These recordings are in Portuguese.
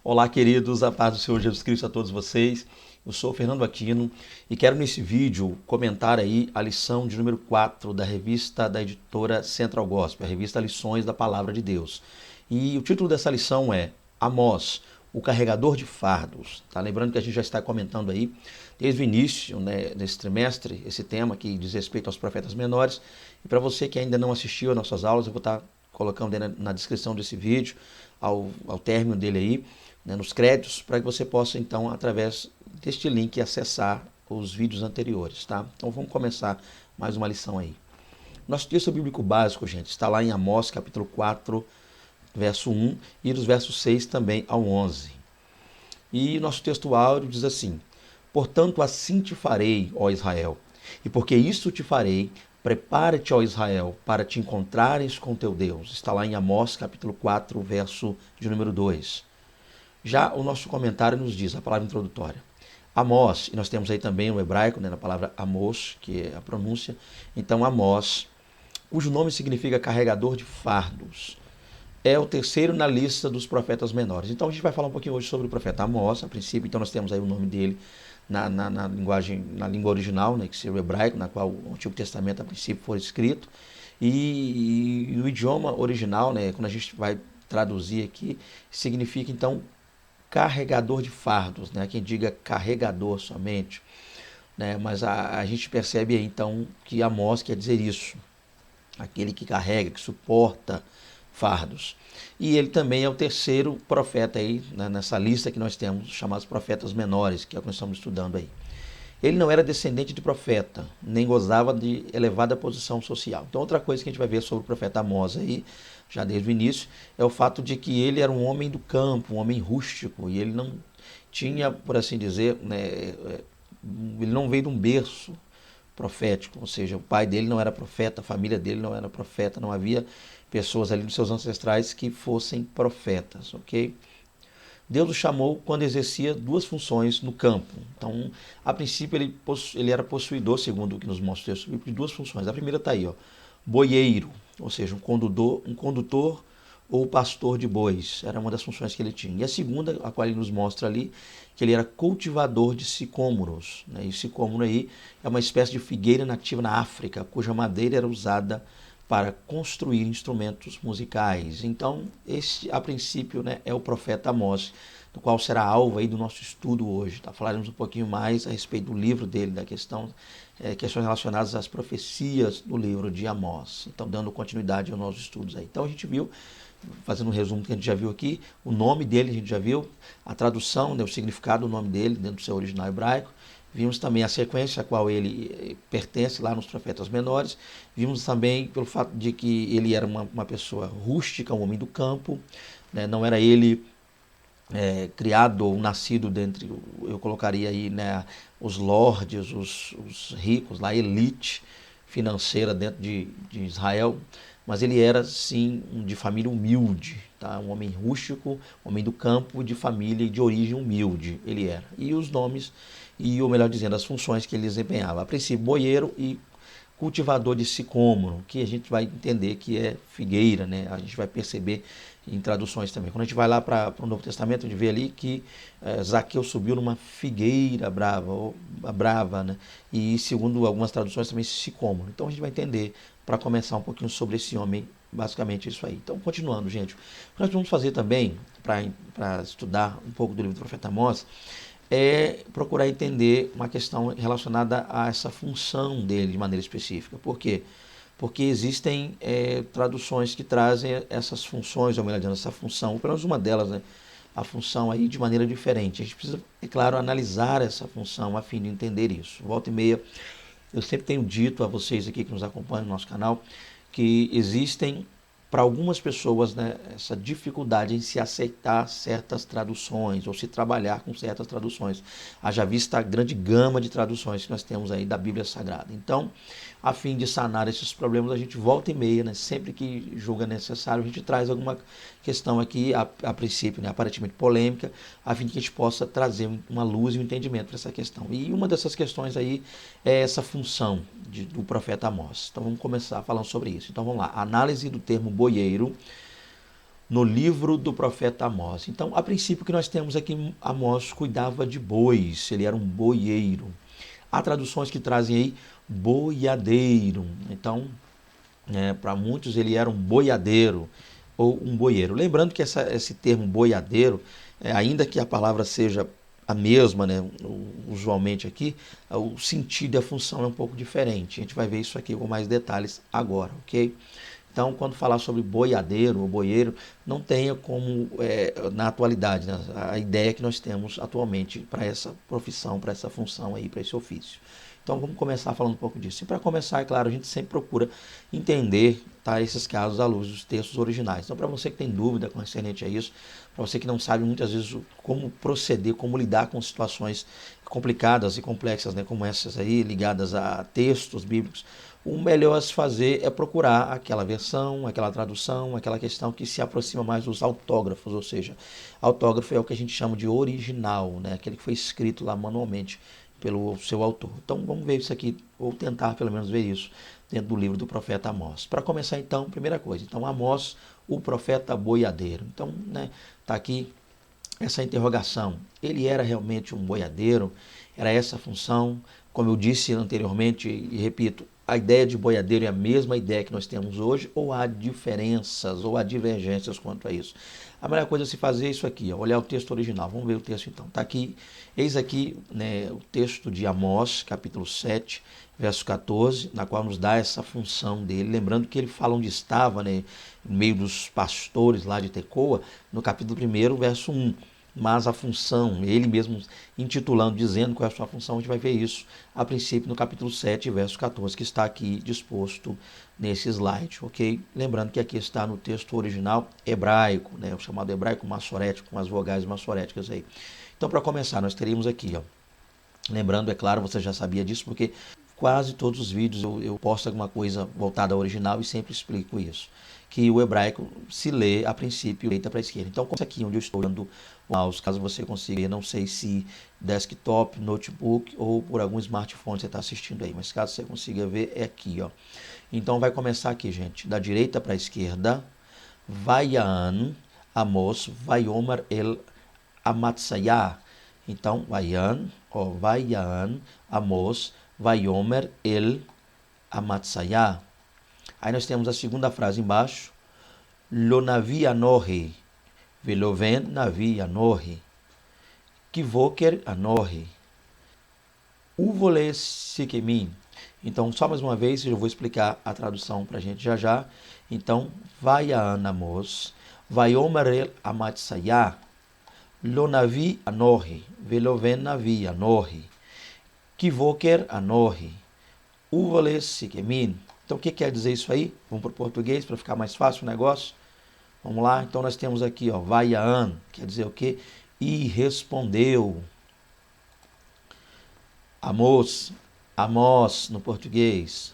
Olá, queridos, a paz do Senhor Jesus Cristo a todos vocês. Eu sou o Fernando Aquino e quero nesse vídeo comentar aí a lição de número 4 da revista da editora Central Gospel, a revista Lições da Palavra de Deus. E o título dessa lição é Amós, o carregador de fardos. Tá lembrando que a gente já está comentando aí desde o início, né, desse trimestre, esse tema que diz respeito aos profetas menores. E para você que ainda não assistiu às nossas aulas, eu vou estar colocando na descrição desse vídeo, ao término dele aí, né, nos créditos, para que você possa, então, através deste link, acessar os vídeos anteriores, tá? Então vamos começar mais uma lição aí. Nosso texto bíblico básico, gente, está lá em Amós, capítulo 4, verso 1, e dos versos 6 também ao 11. E nosso texto áureo diz assim: Portanto, assim te farei, ó Israel, e porque isso te farei, prepara-te, ó Israel, para te encontrares com teu Deus. Está lá em Amós, capítulo 4, verso de número 2. Já o nosso comentário nos diz, a palavra introdutória, Amós, e nós temos aí também no hebraico, né, na palavra Amos, que é a pronúncia, então Amós, cujo nome significa carregador de fardos, é o terceiro na lista dos profetas menores. Então a gente vai falar um pouquinho hoje sobre o profeta Amós, a princípio, então nós temos aí o nome dele na linguagem, na língua original, né, que seria o hebraico, na qual o Antigo Testamento a princípio foi escrito, e o idioma original, né, quando a gente vai traduzir aqui, significa então carregador de fardos, né? Quem diga carregador somente, né? Mas a gente percebe aí então que Amós quer dizer isso, aquele que carrega, que suporta fardos. E ele também é o terceiro profeta aí, né, nessa lista que nós temos, chamados profetas menores, que é o que nós estamos estudando aí. Ele não era descendente de profeta, nem gozava de elevada posição social. Então, outra coisa que a gente vai ver sobre o profeta Amós aí, já desde o início, é o fato de que ele era um homem do campo, um homem rústico, e ele não tinha, por assim dizer, né, ele não veio de um berço profético, ou seja, o pai dele não era profeta, a família dele não era profeta, não havia pessoas ali dos seus ancestrais que fossem profetas, ok? Deus o chamou quando exercia duas funções no campo. Então, a princípio, ele era possuidor, segundo o que nos mostra o texto bíblico, de duas funções. A primeira está aí, ó, boieiro, ou seja, um condutor ou pastor de bois. Era uma das funções que ele tinha. E a segunda, a qual ele nos mostra ali, que ele era cultivador de sicômoros. Né? E sicômoro aí é uma espécie de figueira nativa na África, cuja madeira era usada para construir instrumentos musicais. Então, esse, a princípio, né, é o profeta Amós, do qual será alvo aí do nosso estudo hoje. Tá? Falaremos um pouquinho mais a respeito do livro dele, da questão, questões relacionadas às profecias do livro de Amós. Então, dando continuidade aos nossos estudos aí. Então, a gente viu, fazendo um resumo que a gente já viu aqui, o nome dele a gente já viu, a tradução, né, o significado do nome dele dentro do seu original hebraico. Vimos também a sequência a qual ele pertence lá nos profetas menores. Vimos também pelo fato de que ele era uma pessoa rústica, um homem do campo, né? Não era ele criado ou nascido dentre, eu colocaria aí, né, os lordes, os ricos, lá, a elite financeira dentro de Israel, mas ele era sim de família humilde, tá? Um homem rústico, um homem do campo, de família e de origem humilde ele era. E os nomes, ou melhor dizendo, as funções que ele desempenhava. A princípio, boieiro e cultivador de sicômoro, que a gente vai entender que é figueira, né? A gente vai perceber em traduções também. Quando a gente vai lá para o Novo Testamento, a gente vê ali que Zaqueu subiu numa figueira brava, né? E segundo algumas traduções também sicômoro. Então a gente vai entender, para começar um pouquinho sobre esse homem, basicamente isso aí. Então, continuando, gente, o que nós vamos fazer também, para estudar um pouco do livro do profeta Amós, é procurar entender uma questão relacionada a essa função dele de maneira específica. Por quê? Porque existem traduções que trazem essas funções, ou melhor dizendo, essa função, ou pelo menos uma delas, né? A função aí de maneira diferente. A gente precisa, é claro, analisar essa função a fim de entender isso. Volta e meia, eu sempre tenho dito a vocês aqui que nos acompanham no nosso canal, que existem para algumas pessoas, né, essa dificuldade em se aceitar certas traduções ou se trabalhar com certas traduções. Haja vista a grande gama de traduções que nós temos aí da Bíblia Sagrada. Então, a fim de sanar esses problemas, a gente volta e meia, né, sempre que julga necessário, a gente traz alguma questão aqui, a princípio, né, aparentemente polêmica, a fim de que a gente possa trazer uma luz e um entendimento para essa questão. E uma dessas questões aí é essa função do profeta Amós. Então vamos começar falando sobre isso. Então vamos lá. Análise do termo boieiro. no livro do profeta Amós. Então, a princípio, o que nós temos aqui, Amós cuidava de bois, ele era um boieiro. Há traduções que trazem aí boiadeiro. Então, para muitos, ele era um boiadeiro ou um boieiro. Lembrando que esse termo boiadeiro, ainda que a palavra seja a mesma, né, usualmente aqui, o sentido e a função é um pouco diferente. A gente vai ver isso aqui com mais detalhes agora, ok? Então, quando falar sobre boiadeiro ou boieiro, não tenha como, na atualidade, né, a ideia que nós temos atualmente para essa profissão, para essa função aí, para esse ofício. Então, vamos começar falando um pouco disso. E para começar, é claro, a gente sempre procura entender, tá, esses casos à luz dos textos originais. Então, para você que tem dúvida concernente a isso, para você que não sabe muitas vezes como proceder, como lidar com situações complicadas e complexas, né, como essas aí, ligadas a textos bíblicos, o melhor a se fazer é procurar aquela versão, aquela tradução, aquela questão que se aproxima mais dos autógrafos, ou seja, autógrafo é o que a gente chama de original, né, aquele que foi escrito lá manualmente pelo seu autor. Então vamos ver isso aqui, ou tentar pelo menos ver isso dentro do livro do profeta Amós. Para começar então, primeira coisa, então Amós, o profeta boiadeiro. Então, né, tá aqui essa interrogação. Ele era realmente um boiadeiro? Era essa a função? Como eu disse anteriormente e repito, a ideia de boiadeiro é a mesma ideia que nós temos hoje, ou há diferenças, ou há divergências quanto a isso? A melhor coisa é se fazer isso aqui, ó, olhar o texto original. Vamos ver o texto então. Está aqui, eis aqui, né, o texto de Amós, capítulo 7, verso 14, na qual nos dá essa função dele. Lembrando que ele fala onde estava, né, no meio dos pastores lá de Tecoa, no capítulo 1, verso 1. Mas a função, ele mesmo intitulando, dizendo qual é a sua função, a gente vai ver isso a princípio no capítulo 7, verso 14, que está aqui disposto nesse slide, ok? Lembrando que aqui está no texto original hebraico, né, o chamado hebraico massorético, com as vogais massoréticas aí. Então, para começar, nós teríamos aqui, ó, lembrando, é claro, você já sabia disso, porque quase todos os vídeos eu posto alguma coisa voltada ao original e sempre explico isso, que o hebraico se lê a princípio direita para a esquerda. Então, como aqui onde eu estou dando o mouse, caso você consiga, não sei se desktop, notebook ou por algum smartphone você está assistindo aí, mas caso você consiga ver, é aqui, ó. Então, vai começar aqui, gente, da direita para a esquerda, Vayan, Amos, Vayomer el Amatsayah. Então, Vayan, Amos, Vayomer el Amatsayah. Aí nós temos a segunda frase embaixo, Lo navi anohi, veloven navi anohi, kivoker anohi, uvole sikemim. Então, só mais uma vez, eu vou explicar a tradução para a gente já já. Então, Vayan Amos, Vayomer el Amatsayah, Lo navi anohi, veloven navi anohi, kivoker anohi, uvole sikemim. Então, o que quer dizer isso aí? Vamos para o português para ficar mais fácil o negócio. Vamos lá? Então, nós temos aqui, ó, Vayan, quer dizer o quê? E respondeu. Amos, Amós, no português.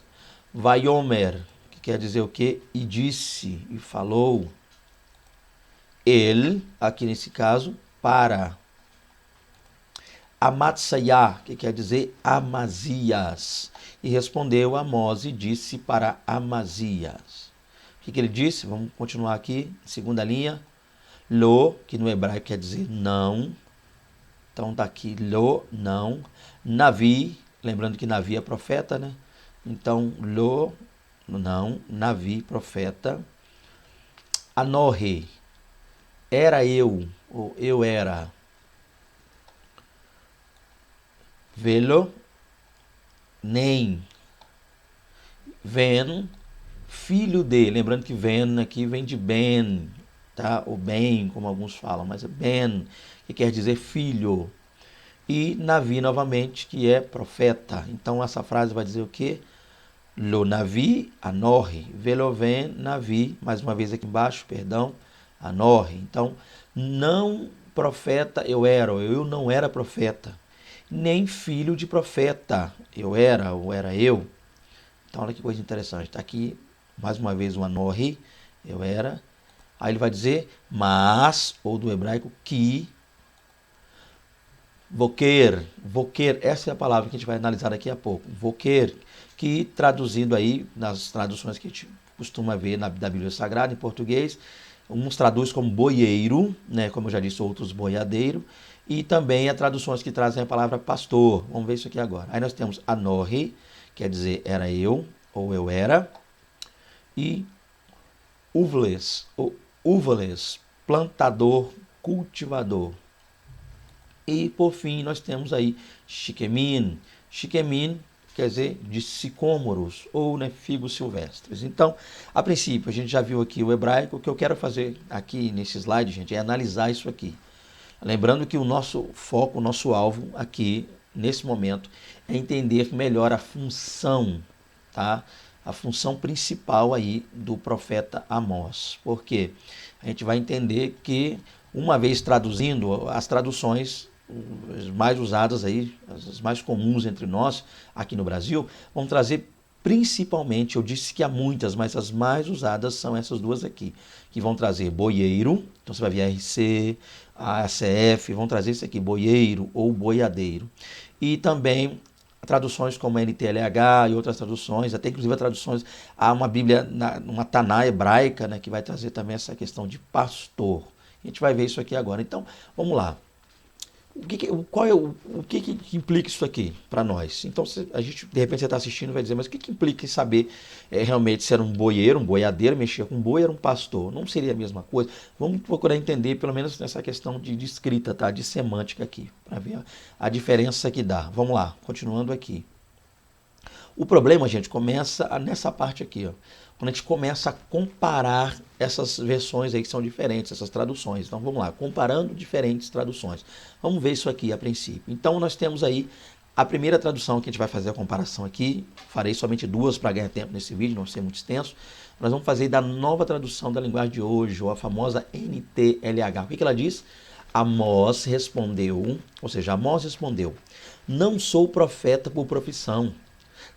Vayomer, que quer dizer o quê? E disse, e falou. Ele, aqui nesse caso, para. Amatsayah, que quer dizer Amazias. E respondeu Amós e disse para Amazias. O que ele disse? Vamos continuar aqui, segunda linha. Lo, que no hebraico quer dizer não. Então está aqui lo, não. Navi, lembrando que Navi é profeta, né? Então, lo, não. Navi, profeta. Anohe, era eu, ou eu era. Velo, nem. Ven, filho de. Lembrando que ven aqui vem de ben, tá? Ou bem, como alguns falam, mas é ben, que quer dizer filho. E Navi novamente, que é profeta. Então essa frase vai dizer o quê? Lo Navi Anohi. Velo ven Navi, mais uma vez aqui embaixo, perdão, Anohi. Então, não profeta eu era, eu não era profeta. Nem filho de profeta eu era, ou era eu. Então, olha que coisa interessante. Está aqui, mais uma vez, o Anohi, eu era. Aí ele vai dizer, mas, ou do hebraico, que. Voker, essa é a palavra que a gente vai analisar daqui a pouco. Voker, que traduzindo aí, nas traduções que a gente costuma ver da Bíblia Sagrada, em português, Uns traduz como boieiro, né, como eu já disse, outros boiadeiro, e também há traduções que trazem a palavra pastor. Vamos ver isso aqui agora. Aí nós temos anorre, quer dizer era eu, ou eu era, e uvles, plantador, cultivador. E por fim nós temos aí shiquemin. Shiquemin quer dizer de sicômoros ou, né, figos silvestres. Então, a princípio, a gente já viu aqui o hebraico. O que eu quero fazer aqui nesse slide, gente, é analisar isso aqui. Lembrando que o nosso foco, o nosso alvo aqui, nesse momento, é entender melhor a função, tá? A função principal aí do profeta Amós. Porque a gente vai entender que, uma vez traduzindo, as traduções as mais usadas aí, as mais comuns entre nós aqui no Brasil, vão trazer principalmente, eu disse que há muitas, mas as mais usadas são essas duas aqui, que vão trazer boieiro, então você vai ver RC, ACF, vão trazer isso aqui, boieiro ou boiadeiro. E também traduções como NTLH e outras traduções, até inclusive traduções, há uma Bíblia, uma Taná hebraica, né, que vai trazer também essa questão de pastor. A gente vai ver isso aqui agora. Então, vamos lá. O que implica isso aqui para nós? Então, a gente, de repente, você está assistindo e vai dizer, mas o que implica em saber realmente se era um boieiro, um boiadeiro, mexia com boi, era um pastor? Não seria a mesma coisa? Vamos procurar entender, pelo menos nessa questão de escrita, tá? De semântica aqui, para ver a diferença que dá. Vamos lá, continuando aqui. O problema, gente, começa nessa parte aqui, ó, quando a gente começa a comparar essas versões aí que são diferentes, essas traduções. Então vamos lá, comparando diferentes traduções. Vamos ver isso aqui a princípio. Então nós temos aí a primeira tradução que a gente vai fazer a comparação aqui. Farei somente duas para ganhar tempo nesse vídeo, não ser muito extenso. Nós vamos fazer da nova tradução da linguagem de hoje, ou a famosa NTLH. O que ela diz? Amós respondeu, ou seja, Amós respondeu: não sou profeta por profissão.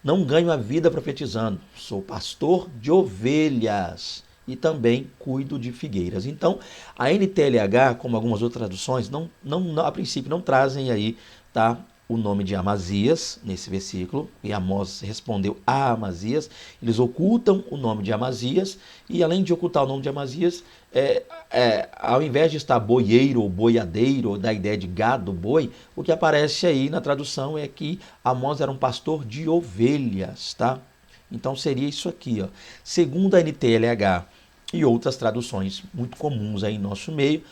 Não ganho a vida profetizando, sou pastor de ovelhas e também cuido de figueiras. Então, a NTLH, como algumas outras traduções, a princípio não trazem aí, tá, o nome de Amazias nesse versículo, e Amós respondeu a Amazias. Eles ocultam o nome de Amazias, e além de ocultar o nome de Amazias, ao invés de estar boieiro ou boiadeiro, ou da ideia de gado, boi, o que aparece aí na tradução é que Amós era um pastor de ovelhas, tá? Então seria isso aqui, ó. Segundo a NTLH e outras traduções muito comuns aí em nosso meio,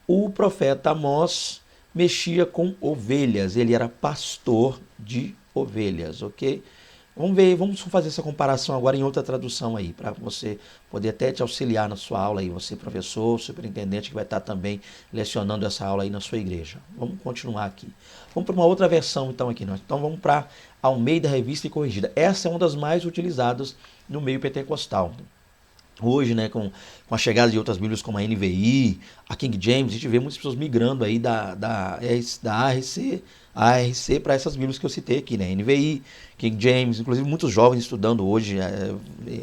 o profeta Amós mexia com ovelhas, ele era pastor de ovelhas, ok? Vamos fazer essa comparação agora em outra tradução aí, para você poder até te auxiliar na sua aula aí, você professor, superintendente que vai estar também lecionando essa aula aí na sua igreja. Vamos continuar aqui. Vamos para uma outra versão então aqui. Então vamos para Almeida Revista e Corrigida. Essa é uma das mais utilizadas no meio pentecostal. Hoje, né, com a chegada de outras Bíblias como a NVI, a King James, a gente vê muitas pessoas migrando aí da ARC para essas Bíblias que eu citei aqui, né, NVI, King James, inclusive muitos jovens estudando hoje,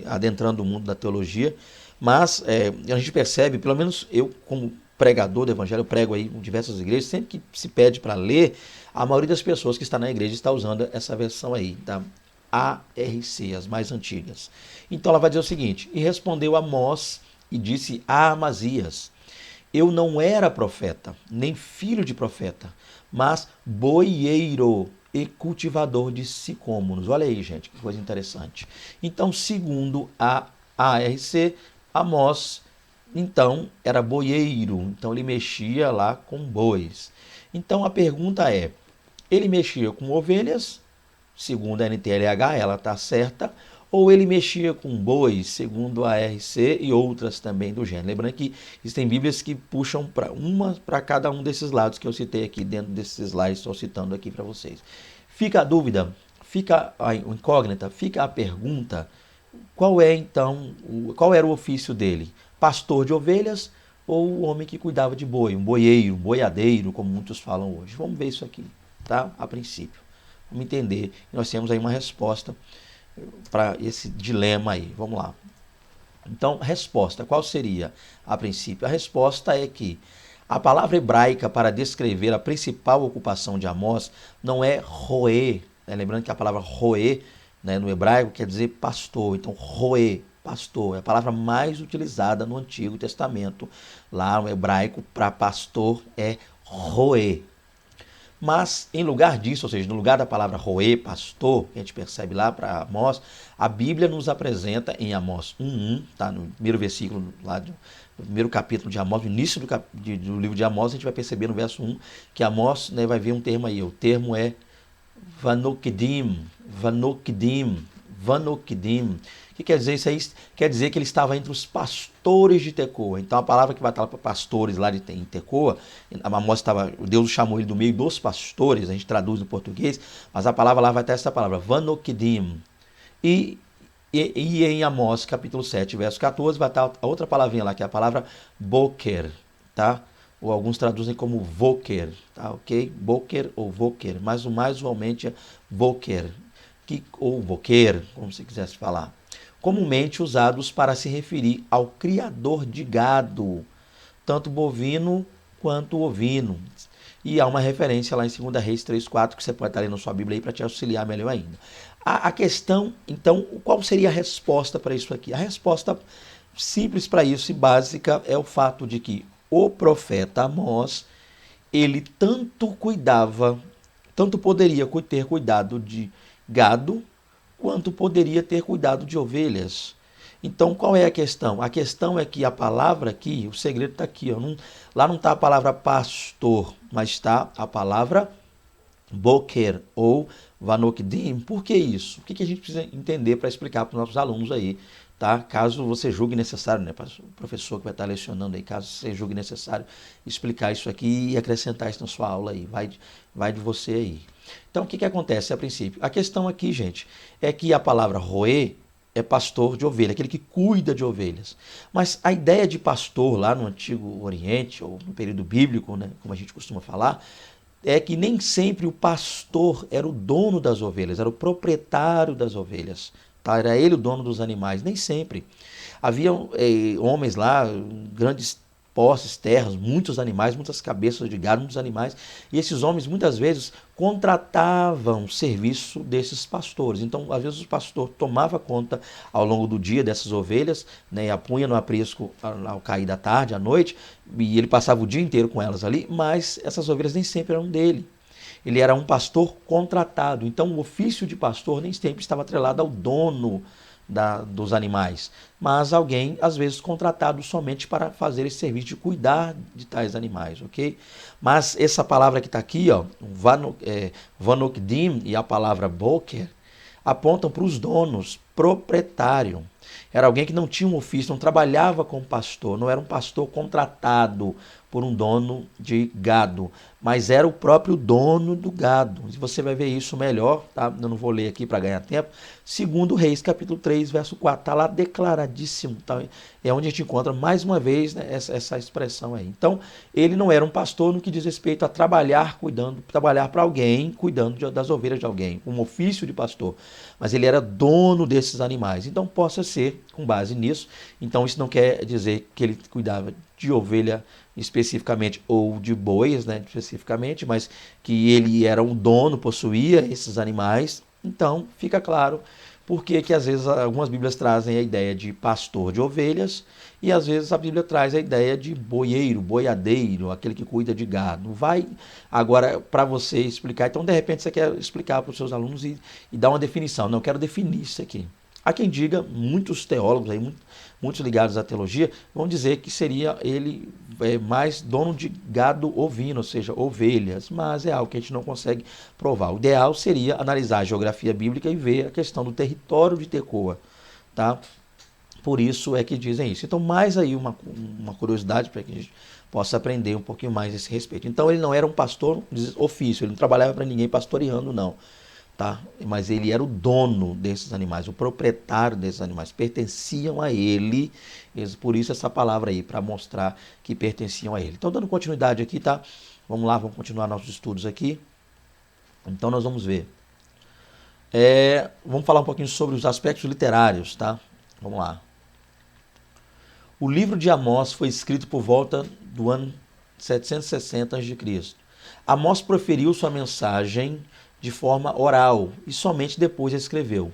adentrando o mundo da teologia, mas a gente percebe, pelo menos eu como pregador do evangelho, eu prego aí em diversas igrejas, sempre que se pede para ler, a maioria das pessoas que está na igreja está usando essa versão aí, tá? ARC, as mais antigas. Então ela vai dizer o seguinte: e respondeu Amós e disse a Amazias: eu não era profeta, nem filho de profeta, mas boieiro e cultivador de sicômoros. Olha aí, gente, que coisa interessante. Então, segundo a ARC, Amós, então, era boieiro, então ele mexia lá com bois. Então a pergunta é: ele mexia com ovelhas? Segundo a NTLH, ela está certa, ou ele mexia com bois, segundo a RC e outras também do gênero. Lembrando que existem Bíblias que puxam para cada um desses lados que eu citei aqui dentro desses slides, estou citando aqui para vocês. Fica a dúvida, fica a incógnita, fica a pergunta: qual era o ofício dele? Pastor de ovelhas ou o homem que cuidava de boi, um boieiro, um boiadeiro, como muitos falam hoje? Vamos ver isso aqui, tá? A princípio. Vamos entender. Nós temos aí uma resposta para esse dilema aí. Vamos lá. Então, resposta. Qual seria a princípio? A resposta é que a palavra hebraica para descrever a principal ocupação de Amós não é roê. Lembrando que a palavra roê, né, no hebraico quer dizer pastor. Então, roê, pastor. É a palavra mais utilizada no Antigo Testamento. Lá no hebraico, para pastor, é roê. Mas, em lugar disso, ou seja, no lugar da palavra roê, pastor, que a gente percebe lá para Amós, a Bíblia nos apresenta em Amós 1:1, tá? No primeiro versículo, lá no primeiro capítulo de Amós, no início do livro de Amós, a gente vai perceber no verso 1 que Amós, né, vai ver um termo aí. O termo é vanokdim, vanokdim, vanokdim. O que quer dizer isso aí? Quer dizer que ele estava entre os pastores de Tecoa. Então a palavra que vai estar para pastores lá em Tecoa, Amós estava, Deus chamou ele do meio dos pastores, a gente traduz no português, mas a palavra lá vai ter essa palavra, vanokdim. E em Amós capítulo 7, verso 14, vai estar a outra palavrinha lá, que é a palavra boker, tá? Ou alguns traduzem como voker, tá, ok? Boker ou voker, mas o mais usualmente é voker, ou voker, como você quisesse falar. Comumente usados para se referir ao criador de gado, tanto bovino quanto ovino. E há uma referência lá em 2 Reis 3:4, que você pode estar lendo na sua Bíblia aí para te auxiliar melhor ainda. A questão, então, qual seria a resposta para isso aqui? A resposta simples para isso e básica é o fato de que o profeta Amós, ele tanto poderia ter cuidado de gado, quanto poderia ter cuidado de ovelhas. Então, qual é a questão? A questão é que a palavra aqui, o segredo está aqui, ó, lá não está a palavra pastor, mas está a palavra boker ou vanokdim. Por que isso? O que a gente precisa entender para explicar para os nossos alunos aí, tá? Caso você julgue necessário, né, o professor que vai estar lecionando aí, caso você julgue necessário explicar isso aqui e acrescentar isso na sua aula aí, vai de você aí. Então, o que acontece a princípio? A questão aqui, gente, é que a palavra roê é pastor de ovelha, aquele que cuida de ovelhas. Mas a ideia de pastor lá no Antigo Oriente, ou no período bíblico, né, como a gente costuma falar, é que nem sempre o pastor era o dono das ovelhas, era o proprietário das ovelhas. Tá? Era ele o dono dos animais, nem sempre. Havia homens lá, grandes posses, terras, muitos animais, muitas cabeças de gado, muitos animais. E esses homens muitas vezes contratavam o serviço desses pastores. Então, às vezes o pastor tomava conta ao longo do dia dessas ovelhas, né, a punha no aprisco ao cair da tarde, à noite, e ele passava o dia inteiro com elas ali, mas essas ovelhas nem sempre eram dele. Ele era um pastor contratado. Então, o ofício de pastor nem sempre estava atrelado ao dono dos animais, mas alguém, às vezes, contratado somente para fazer esse serviço de cuidar de tais animais, ok? Mas essa palavra que está aqui, ó, vanokdim e a palavra boker, apontam para os donos, proprietário. Era alguém que não tinha um ofício, não trabalhava como pastor, não era um pastor contratado por um dono de gado, mas era o próprio dono do gado. E você vai ver isso melhor, tá? Eu não vou ler aqui para ganhar tempo. 2 Reis, capítulo 3, verso 4, está lá declaradíssimo. Tá? É onde a gente encontra mais uma vez, né, essa expressão aí. Então, ele não era um pastor no que diz respeito a trabalhar para alguém, cuidando das ovelhas de alguém, um ofício de pastor. Mas ele era dono desses animais. Então, possa ser com base nisso. Então, isso não quer dizer que ele cuidava de ovelha especificamente, ou de bois, né, especificamente, mas que ele era um dono, possuía esses animais. Então, fica claro porque que às vezes algumas Bíblias trazem a ideia de pastor de ovelhas e às vezes a Bíblia traz a ideia de boieiro, boiadeiro, aquele que cuida de gado. Vai agora para você explicar. Então, de repente, você quer explicar para os seus alunos e dar uma definição. Não, eu quero definir isso aqui. Há quem diga, muitos teólogos, aí, muitos ligados à teologia, vão dizer que seria ele mais dono de gado ovino, ou seja, ovelhas, mas é algo que a gente não consegue provar. O ideal seria analisar a geografia bíblica e ver a questão do território de Tecoa, tá? Por isso é que dizem isso. Então, mais aí uma curiosidade para que a gente possa aprender um pouquinho mais a esse respeito. Então, ele não era um pastor de ofício, ele não trabalhava para ninguém pastoreando, não. Tá? Mas ele era o dono desses animais, o proprietário desses animais, pertenciam a ele, por isso essa palavra aí, para mostrar que pertenciam a ele. Então, dando continuidade aqui, tá? Vamos lá, vamos continuar nossos estudos aqui. Então, nós vamos ver. Vamos falar um pouquinho sobre os aspectos literários, tá? Vamos lá. O livro de Amós foi escrito por volta do ano 760 a.C. Amós proferiu sua mensagem de forma oral e somente depois escreveu.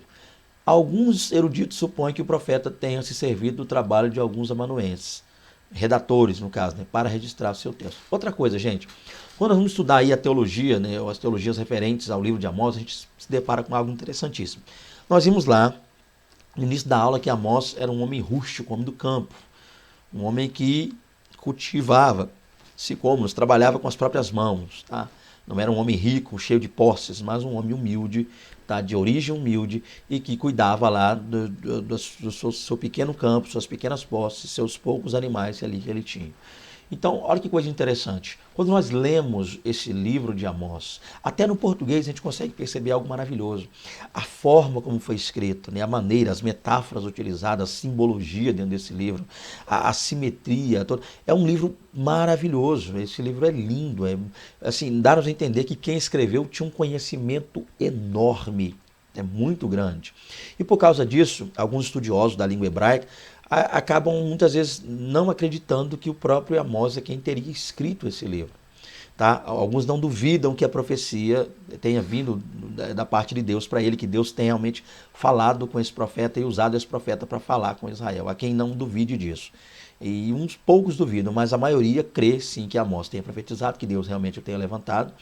Alguns eruditos supõem que o profeta tenha se servido do trabalho de alguns amanuenses, redatores, no caso, né, para registrar o seu texto. Outra coisa, gente, quando nós vamos estudar aí a teologia, né, ou as teologias referentes ao livro de Amós, a gente se depara com algo interessantíssimo. Nós vimos lá, no início da aula, que Amós era um homem rústico, um homem do campo, um homem que cultivava sicômoros, trabalhava com as próprias mãos, tá? Não era um homem rico, cheio de posses, mas um homem humilde, tá? De origem humilde e que cuidava lá do seu pequeno campo, suas pequenas posses, seus poucos animais ali que ele tinha. Então, olha que coisa interessante. Quando nós lemos esse livro de Amós, até no português a gente consegue perceber algo maravilhoso. A forma como foi escrito, né? A maneira, as metáforas utilizadas, a simbologia dentro desse livro, a simetria, toda. É um livro maravilhoso. Esse livro é lindo. Assim, dá-nos a entender que quem escreveu tinha um conhecimento enorme. É muito grande. E por causa disso, alguns estudiosos da língua hebraica acabam muitas vezes não acreditando que o próprio Amós é quem teria escrito esse livro. Tá? Alguns não duvidam que a profecia tenha vindo da parte de Deus para ele, que Deus tenha realmente falado com esse profeta e usado esse profeta para falar com Israel. Há quem não duvide disso. E uns poucos duvidam, mas a maioria crê sim que Amós tenha profetizado, que Deus realmente o tenha levantado.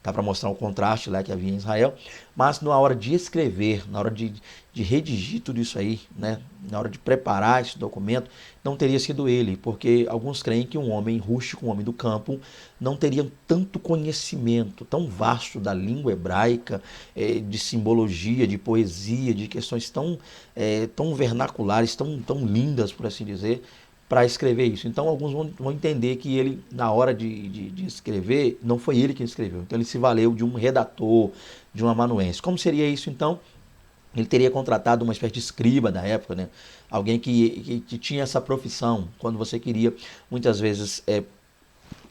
Tá, para mostrar o contraste lá que havia em Israel, mas na hora de escrever, na hora de redigir tudo isso aí, né, na hora de preparar esse documento, não teria sido ele, porque alguns creem que um homem rústico, um homem do campo, não teria tanto conhecimento tão vasto da língua hebraica, de simbologia, de poesia, de questões tão vernaculares, tão lindas, por assim dizer, para escrever isso. Então alguns vão entender que ele, na hora de escrever, não foi ele quem escreveu. Então ele se valeu de um redator, de um amanuense. Como seria isso então? Ele teria contratado uma espécie de escriba da época, né? Alguém que tinha essa profissão. Quando você queria, muitas vezes,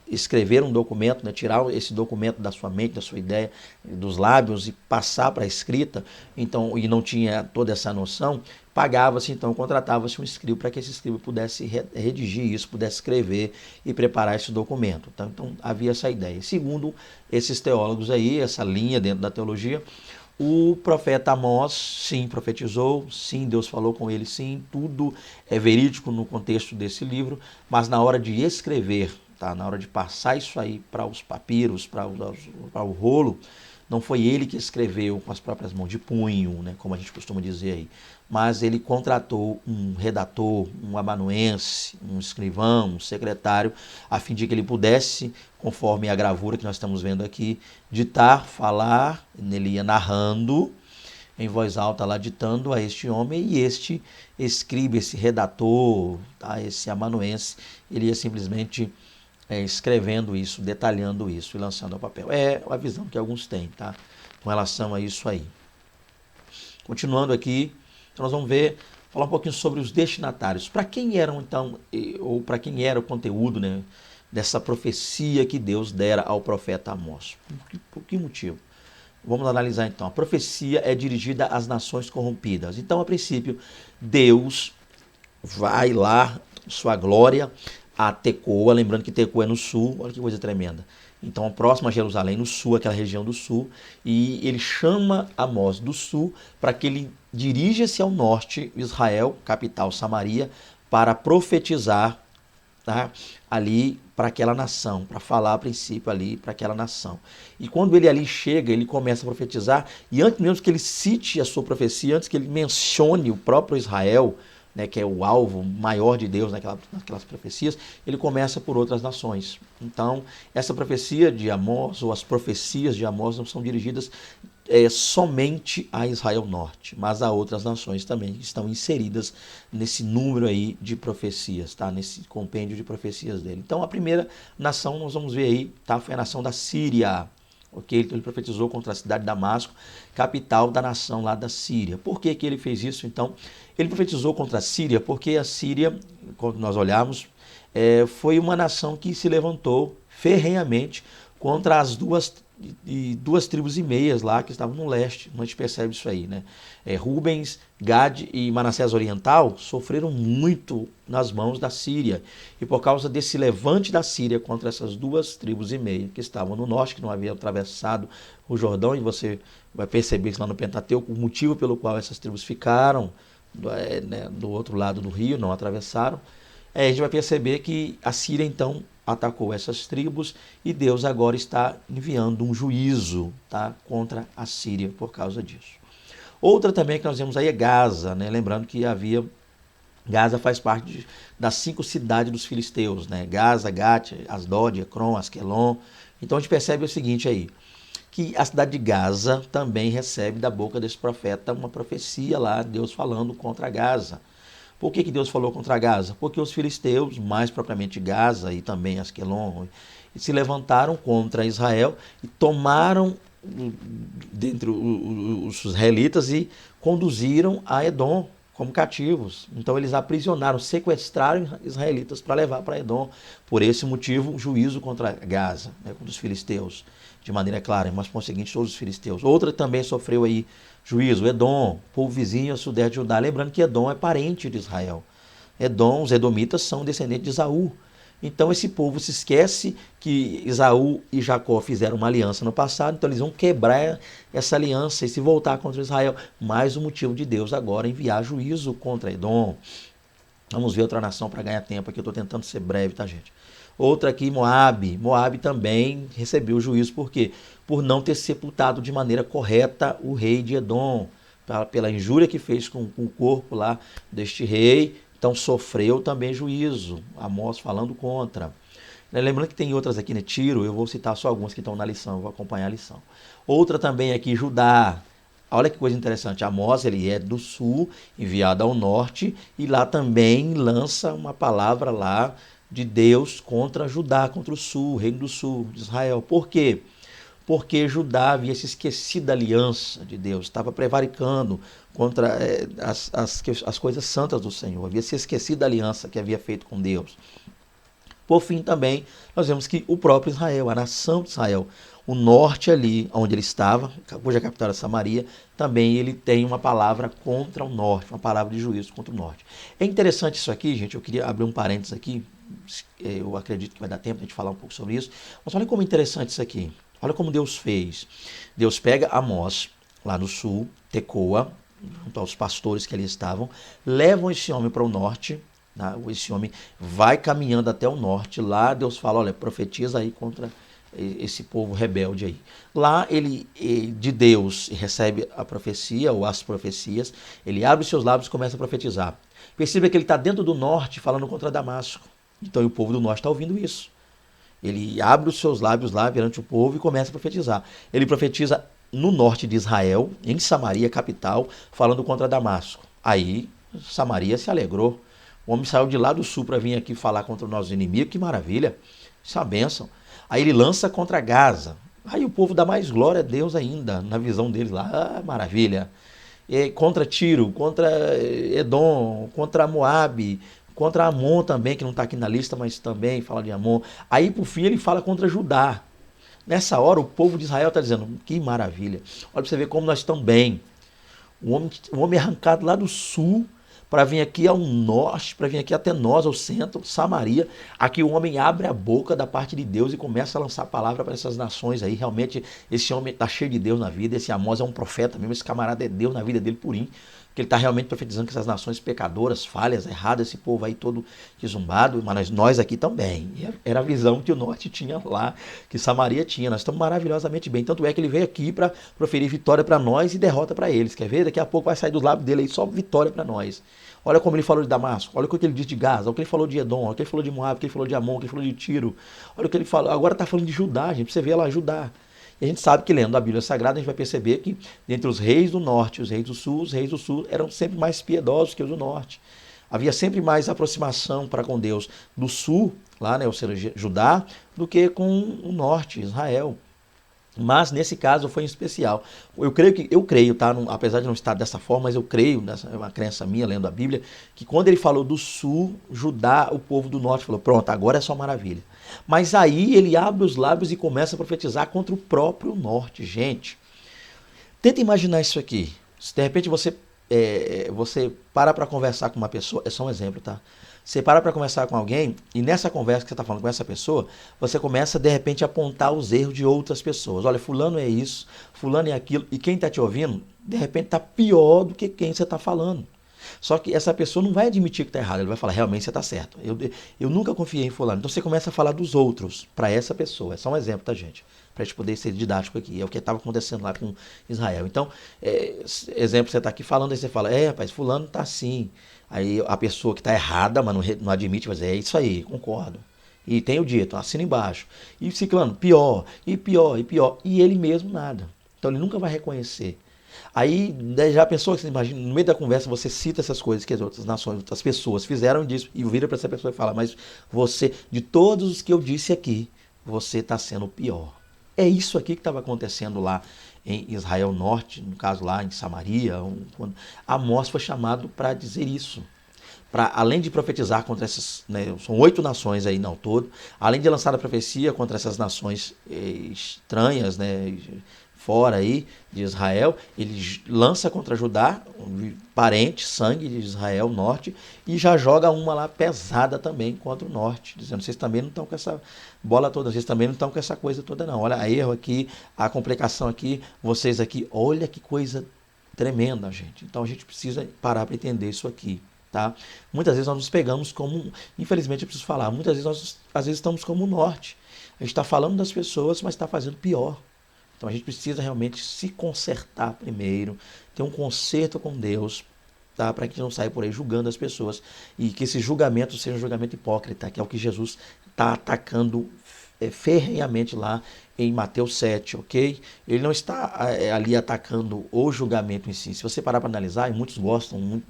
escrever um documento, né, tirar esse documento da sua mente, da sua ideia, dos lábios e passar para a escrita, então, e não tinha toda essa noção, pagava-se, então, contratava-se um escriba para que esse escriba pudesse redigir isso, pudesse escrever e preparar esse documento. Então, havia essa ideia. Segundo esses teólogos aí, essa linha dentro da teologia, o profeta Amós, sim, profetizou, sim, Deus falou com ele, sim, tudo é verídico no contexto desse livro, mas na hora de escrever, tá, na hora de passar isso aí para os papiros, para o rolo, não foi ele que escreveu com as próprias mãos de punho, né, como a gente costuma dizer aí, mas ele contratou um redator, um amanuense, um escrivão, um secretário, a fim de que ele pudesse, conforme a gravura que nós estamos vendo aqui, ditar, falar, ele ia narrando em voz alta lá, ditando a este homem, e este escriba, esse redator, tá, esse amanuense, ele ia simplesmente escrevendo isso, detalhando isso e lançando ao papel. É a visão que alguns têm, tá, com relação a isso aí. Continuando aqui, então nós vamos falar um pouquinho sobre os destinatários. Para quem eram então, ou para quem era o conteúdo, né, dessa profecia que Deus dera ao profeta Amós? Por que motivo? Vamos analisar então. A profecia é dirigida às nações corrompidas. Então, a princípio, Deus vai lá, sua glória, a Tecoa, lembrando que Tecoa é no sul, olha que coisa tremenda. Então, próximo a Jerusalém, no sul, aquela região do sul, e ele chama Amós do sul para que ele dirija-se ao norte, Israel, capital Samaria, para profetizar, tá, ali para aquela nação, para falar a princípio ali para aquela nação. E quando ele ali chega, ele começa a profetizar, e antes mesmo que ele cite a sua profecia, antes que ele mencione o próprio Israel, né, que é o alvo maior de Deus naquelas profecias, ele começa por outras nações. Então, essa profecia de Amós, ou as profecias de Amós, não são dirigidas somente a Israel Norte, mas a outras nações também que estão inseridas nesse número aí de profecias, tá? Nesse compêndio de profecias dele. Então, a primeira nação, nós vamos ver aí, tá? Foi a nação da Síria. Okay? Então, ele profetizou contra a cidade de Damasco, capital da nação lá da Síria. Por que ele fez isso, então? Ele profetizou contra a Síria porque a Síria, quando nós olharmos, foi uma nação que se levantou ferrenhamente contra as duas e 2,5 tribos lá que estavam no leste. A gente percebe isso aí, né? Rubens, Gade e Manassés Oriental sofreram muito nas mãos da Síria. E por causa desse levante da Síria contra essas 2,5 tribos que estavam no norte, que não haviam atravessado o Jordão, e você vai perceber isso lá no Pentateuco, o motivo pelo qual essas tribos ficaram do outro lado do rio, não atravessaram, a gente vai perceber que a Síria então atacou essas tribos e Deus agora está enviando um juízo, tá, contra a Síria por causa disso. Outra também que nós vemos aí é Gaza, né? Lembrando que Gaza faz parte das 5 cidades dos filisteus, né? Gaza, Gat, Asdod, Ecrom, Asquelon. Então a gente percebe o seguinte aí, que a cidade de Gaza também recebe da boca desse profeta uma profecia lá, Deus falando contra Gaza. Por que Deus falou contra Gaza? Porque os filisteus, mais propriamente Gaza e também Asquelon, se levantaram contra Israel e tomaram dentre os israelitas e conduziram a Edom como cativos. Então eles aprisionaram, sequestraram israelitas para levar para Edom. Por esse motivo, juízo contra Gaza, né, contra os filisteus, de maneira clara, mas por seguinte todos os filisteus. Outra também sofreu aí juízo, Edom, povo vizinho ao sudeste de Judá. Lembrando que Edom é parente de Israel. Edom, os edomitas são descendentes de Esaú. Então esse povo se esquece que Esaú e Jacó fizeram uma aliança no passado, então eles vão quebrar essa aliança e se voltar contra Israel. Mais o motivo de Deus agora enviar juízo contra Edom. Vamos ver outra nação para ganhar tempo aqui, eu estou tentando ser breve, tá, gente? Outra aqui, Moabe. Moabe também recebeu juízo, por quê? Por não ter sepultado de maneira correta o rei de Edom, pela injúria que fez com o corpo lá deste rei. Então sofreu também juízo, Amós falando contra. Lembrando que tem outras aqui, né? Tiro, eu vou citar só algumas que estão na lição, eu vou acompanhar a lição. Outra também aqui, Judá. Olha que coisa interessante, Amós ele é do sul, enviado ao norte, e lá também lança uma palavra lá de Deus contra Judá, contra o sul, o reino do sul de Israel. Por quê? Porque Judá havia se esquecido da aliança de Deus, estava prevaricando contra as coisas santas do Senhor, havia se esquecido da aliança que havia feito com Deus. Por fim também, nós vemos que o próprio Israel, a nação de Israel, o norte ali, onde ele estava, cuja capital era Samaria, também ele tem uma palavra contra o norte, uma palavra de juízo contra o norte. É interessante isso aqui, gente, eu queria abrir um parênteses aqui, eu acredito que vai dar tempo de a gente falar um pouco sobre isso, mas olha como é interessante isso aqui. Olha como Deus fez. Deus pega Amós, lá no sul, Tecoa, junto aos pastores que ali estavam, levam esse homem para o norte, né? Esse homem vai caminhando até o norte, lá Deus fala, olha, profetiza aí contra esse povo rebelde aí. Lá ele, de Deus, recebe a profecia, ou as profecias, ele abre os seus lábios e começa a profetizar. Perceba que ele está dentro do norte, falando contra Damasco. Então o povo do norte está ouvindo isso. Ele abre os seus lábios lá perante o povo e começa a profetizar. Ele profetiza no norte de Israel, em Samaria, capital, falando contra Damasco. Aí Samaria se alegrou. O homem saiu de lá do sul para vir aqui falar contra o nosso inimigo. Que maravilha! Isso é uma bênção. Aí ele lança contra Gaza. Aí o povo dá mais glória a Deus ainda, na visão deles lá. Ah, maravilha! Contra Tiro, contra Edom, contra Moabe, contra Amon também, que não está aqui na lista, mas também fala de Amon. Aí, por fim, ele fala contra Judá. Nessa hora, o povo de Israel está dizendo, que maravilha. Olha para você ver como nós estamos bem. O homem arrancado lá do sul para vir aqui ao norte, para vir aqui até nós, ao centro, Samaria. Aqui o homem abre a boca da parte de Deus e começa a lançar a palavra para essas nações aí. Realmente, esse homem está cheio de Deus na vida. Esse Amós é um profeta mesmo, esse camarada é Deus na vida dele purinho. Que ele está realmente profetizando que essas nações pecadoras, falhas, erradas, esse povo aí todo zumbado, mas nós aqui também. Era a visão que o norte tinha lá, que Samaria tinha. Nós estamos maravilhosamente bem. Tanto é que ele veio aqui para proferir vitória para nós e derrota para eles. Quer ver? Daqui a pouco vai sair dos lábios dele aí só vitória para nós. Olha como ele falou de Damasco, olha o que ele disse de Gaza, olha o que ele falou de Edom, olha o que ele falou de Moab, o que ele falou de Amon, o que ele falou de Tiro. Olha o que ele falou. Agora está falando de Judá, gente. Você vê lá Judá. E a gente sabe que lendo a Bíblia Sagrada, a gente vai perceber que entre os reis do norte e os reis do sul eram sempre mais piedosos que os do norte. Havia sempre mais aproximação para com Deus do sul, lá, né, ou seja, Judá, do que com o norte, Israel. Mas nesse caso foi em especial. Eu creio, tá? Apesar de não estar dessa forma, mas eu creio, é uma crença minha, lendo a Bíblia, que quando ele falou do sul, Judá, o povo do norte falou, pronto, agora é só maravilha. Mas aí ele abre os lábios e começa a profetizar contra o próprio norte. Gente, tenta imaginar isso aqui. Se de repente você para conversar com uma pessoa, é só um exemplo, tá? Você para conversar com alguém e nessa conversa que você está falando com essa pessoa, você começa de repente a apontar os erros de outras pessoas. Olha, fulano é isso, fulano é aquilo, e quem está te ouvindo, de repente está pior do que quem você está falando. Só que essa pessoa não vai admitir que está errado, ele vai falar, realmente você está certo. Eu nunca confiei em fulano. Então você começa a falar dos outros para essa pessoa. É só um exemplo, tá, gente? Para a gente poder ser didático aqui. É o que estava acontecendo lá com Israel. Então, exemplo, você está aqui falando, aí você fala, rapaz, fulano está assim. Aí a pessoa que está errada, mas não admite, vai dizer, é isso aí, concordo. E tem o dito, assina embaixo. E ciclano, pior, e pior, e pior. E ele mesmo nada. Então ele nunca vai reconhecer. Aí já pensou que você imagina, no meio da conversa você cita essas coisas que as outras nações, outras pessoas fizeram disso e vira para essa pessoa e fala, mas você, de todos os que eu disse aqui, você está sendo o pior. É isso aqui que estava acontecendo lá em Israel Norte, no caso lá em Samaria, quando Amós foi chamado para dizer isso. Para, além de profetizar contra essas, né, são 8 nações aí não todo, além de lançar a profecia contra essas nações estranhas, né, fora aí de Israel, ele lança contra Judá, parente, sangue de Israel, norte, e já joga uma lá pesada também contra o norte, dizendo, vocês também não estão com essa bola toda, vocês também não estão com essa coisa toda não, olha a erro aqui, a complicação aqui, vocês aqui, olha que coisa tremenda, gente. Então a gente precisa parar para entender isso aqui. Tá? Muitas vezes nós nos pegamos como, infelizmente eu preciso falar, muitas vezes nós às vezes estamos como o norte. A gente está falando das pessoas, mas está fazendo pior. Então a gente precisa realmente se consertar primeiro, ter um conserto com Deus, tá? Para que a gente não saia por aí julgando as pessoas e que esse julgamento seja um julgamento hipócrita, que é o que Jesus está atacando ferrenhamente lá em Mateus 7, ok? Ele não está ali atacando o julgamento em si. Se você parar para analisar, e muitos gostam muito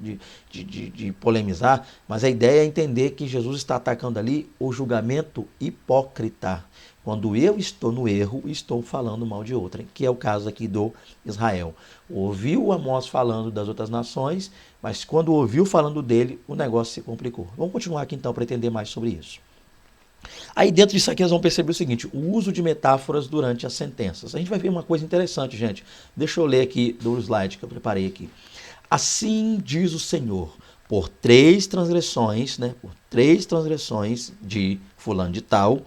de polemizar, mas a ideia é entender que Jesus está atacando ali o julgamento hipócrita. Quando eu estou no erro, estou falando mal de outrem, que é o caso aqui do Israel. Ouviu Amós falando das outras nações, mas quando ouviu falando dele, o negócio se complicou. Vamos continuar aqui então para entender mais sobre isso. Aí dentro disso aqui nós vamos perceber o seguinte, o uso de metáforas durante as sentenças. A gente vai ver uma coisa interessante, gente. Deixa eu ler aqui do slide que eu preparei aqui. Assim diz o Senhor, por 3 transgressões, né, por 3 transgressões de fulano de tal,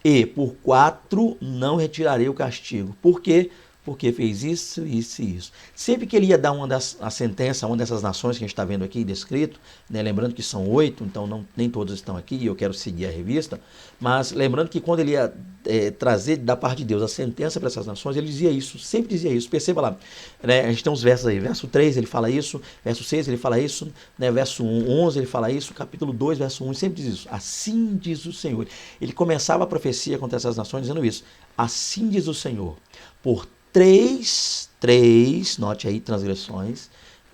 e por 4 não retirarei o castigo. Por quê? Porque fez isso, isso e isso. Sempre que ele ia dar a sentença a uma dessas nações que a gente está vendo aqui descrito, né, lembrando que são 8, então nem todos estão aqui, e eu quero seguir a revista, mas lembrando que quando ele ia trazer da parte de Deus a sentença para essas nações, ele dizia isso, sempre dizia isso. Perceba lá, né, a gente tem uns versos aí, verso 3 ele fala isso, verso 6 ele fala isso, né, verso 11 ele fala isso, capítulo 2, verso 1, sempre diz isso. Assim diz o Senhor. Ele começava a profecia contra essas nações dizendo isso. Assim diz o Senhor, por 3, note aí, transgressões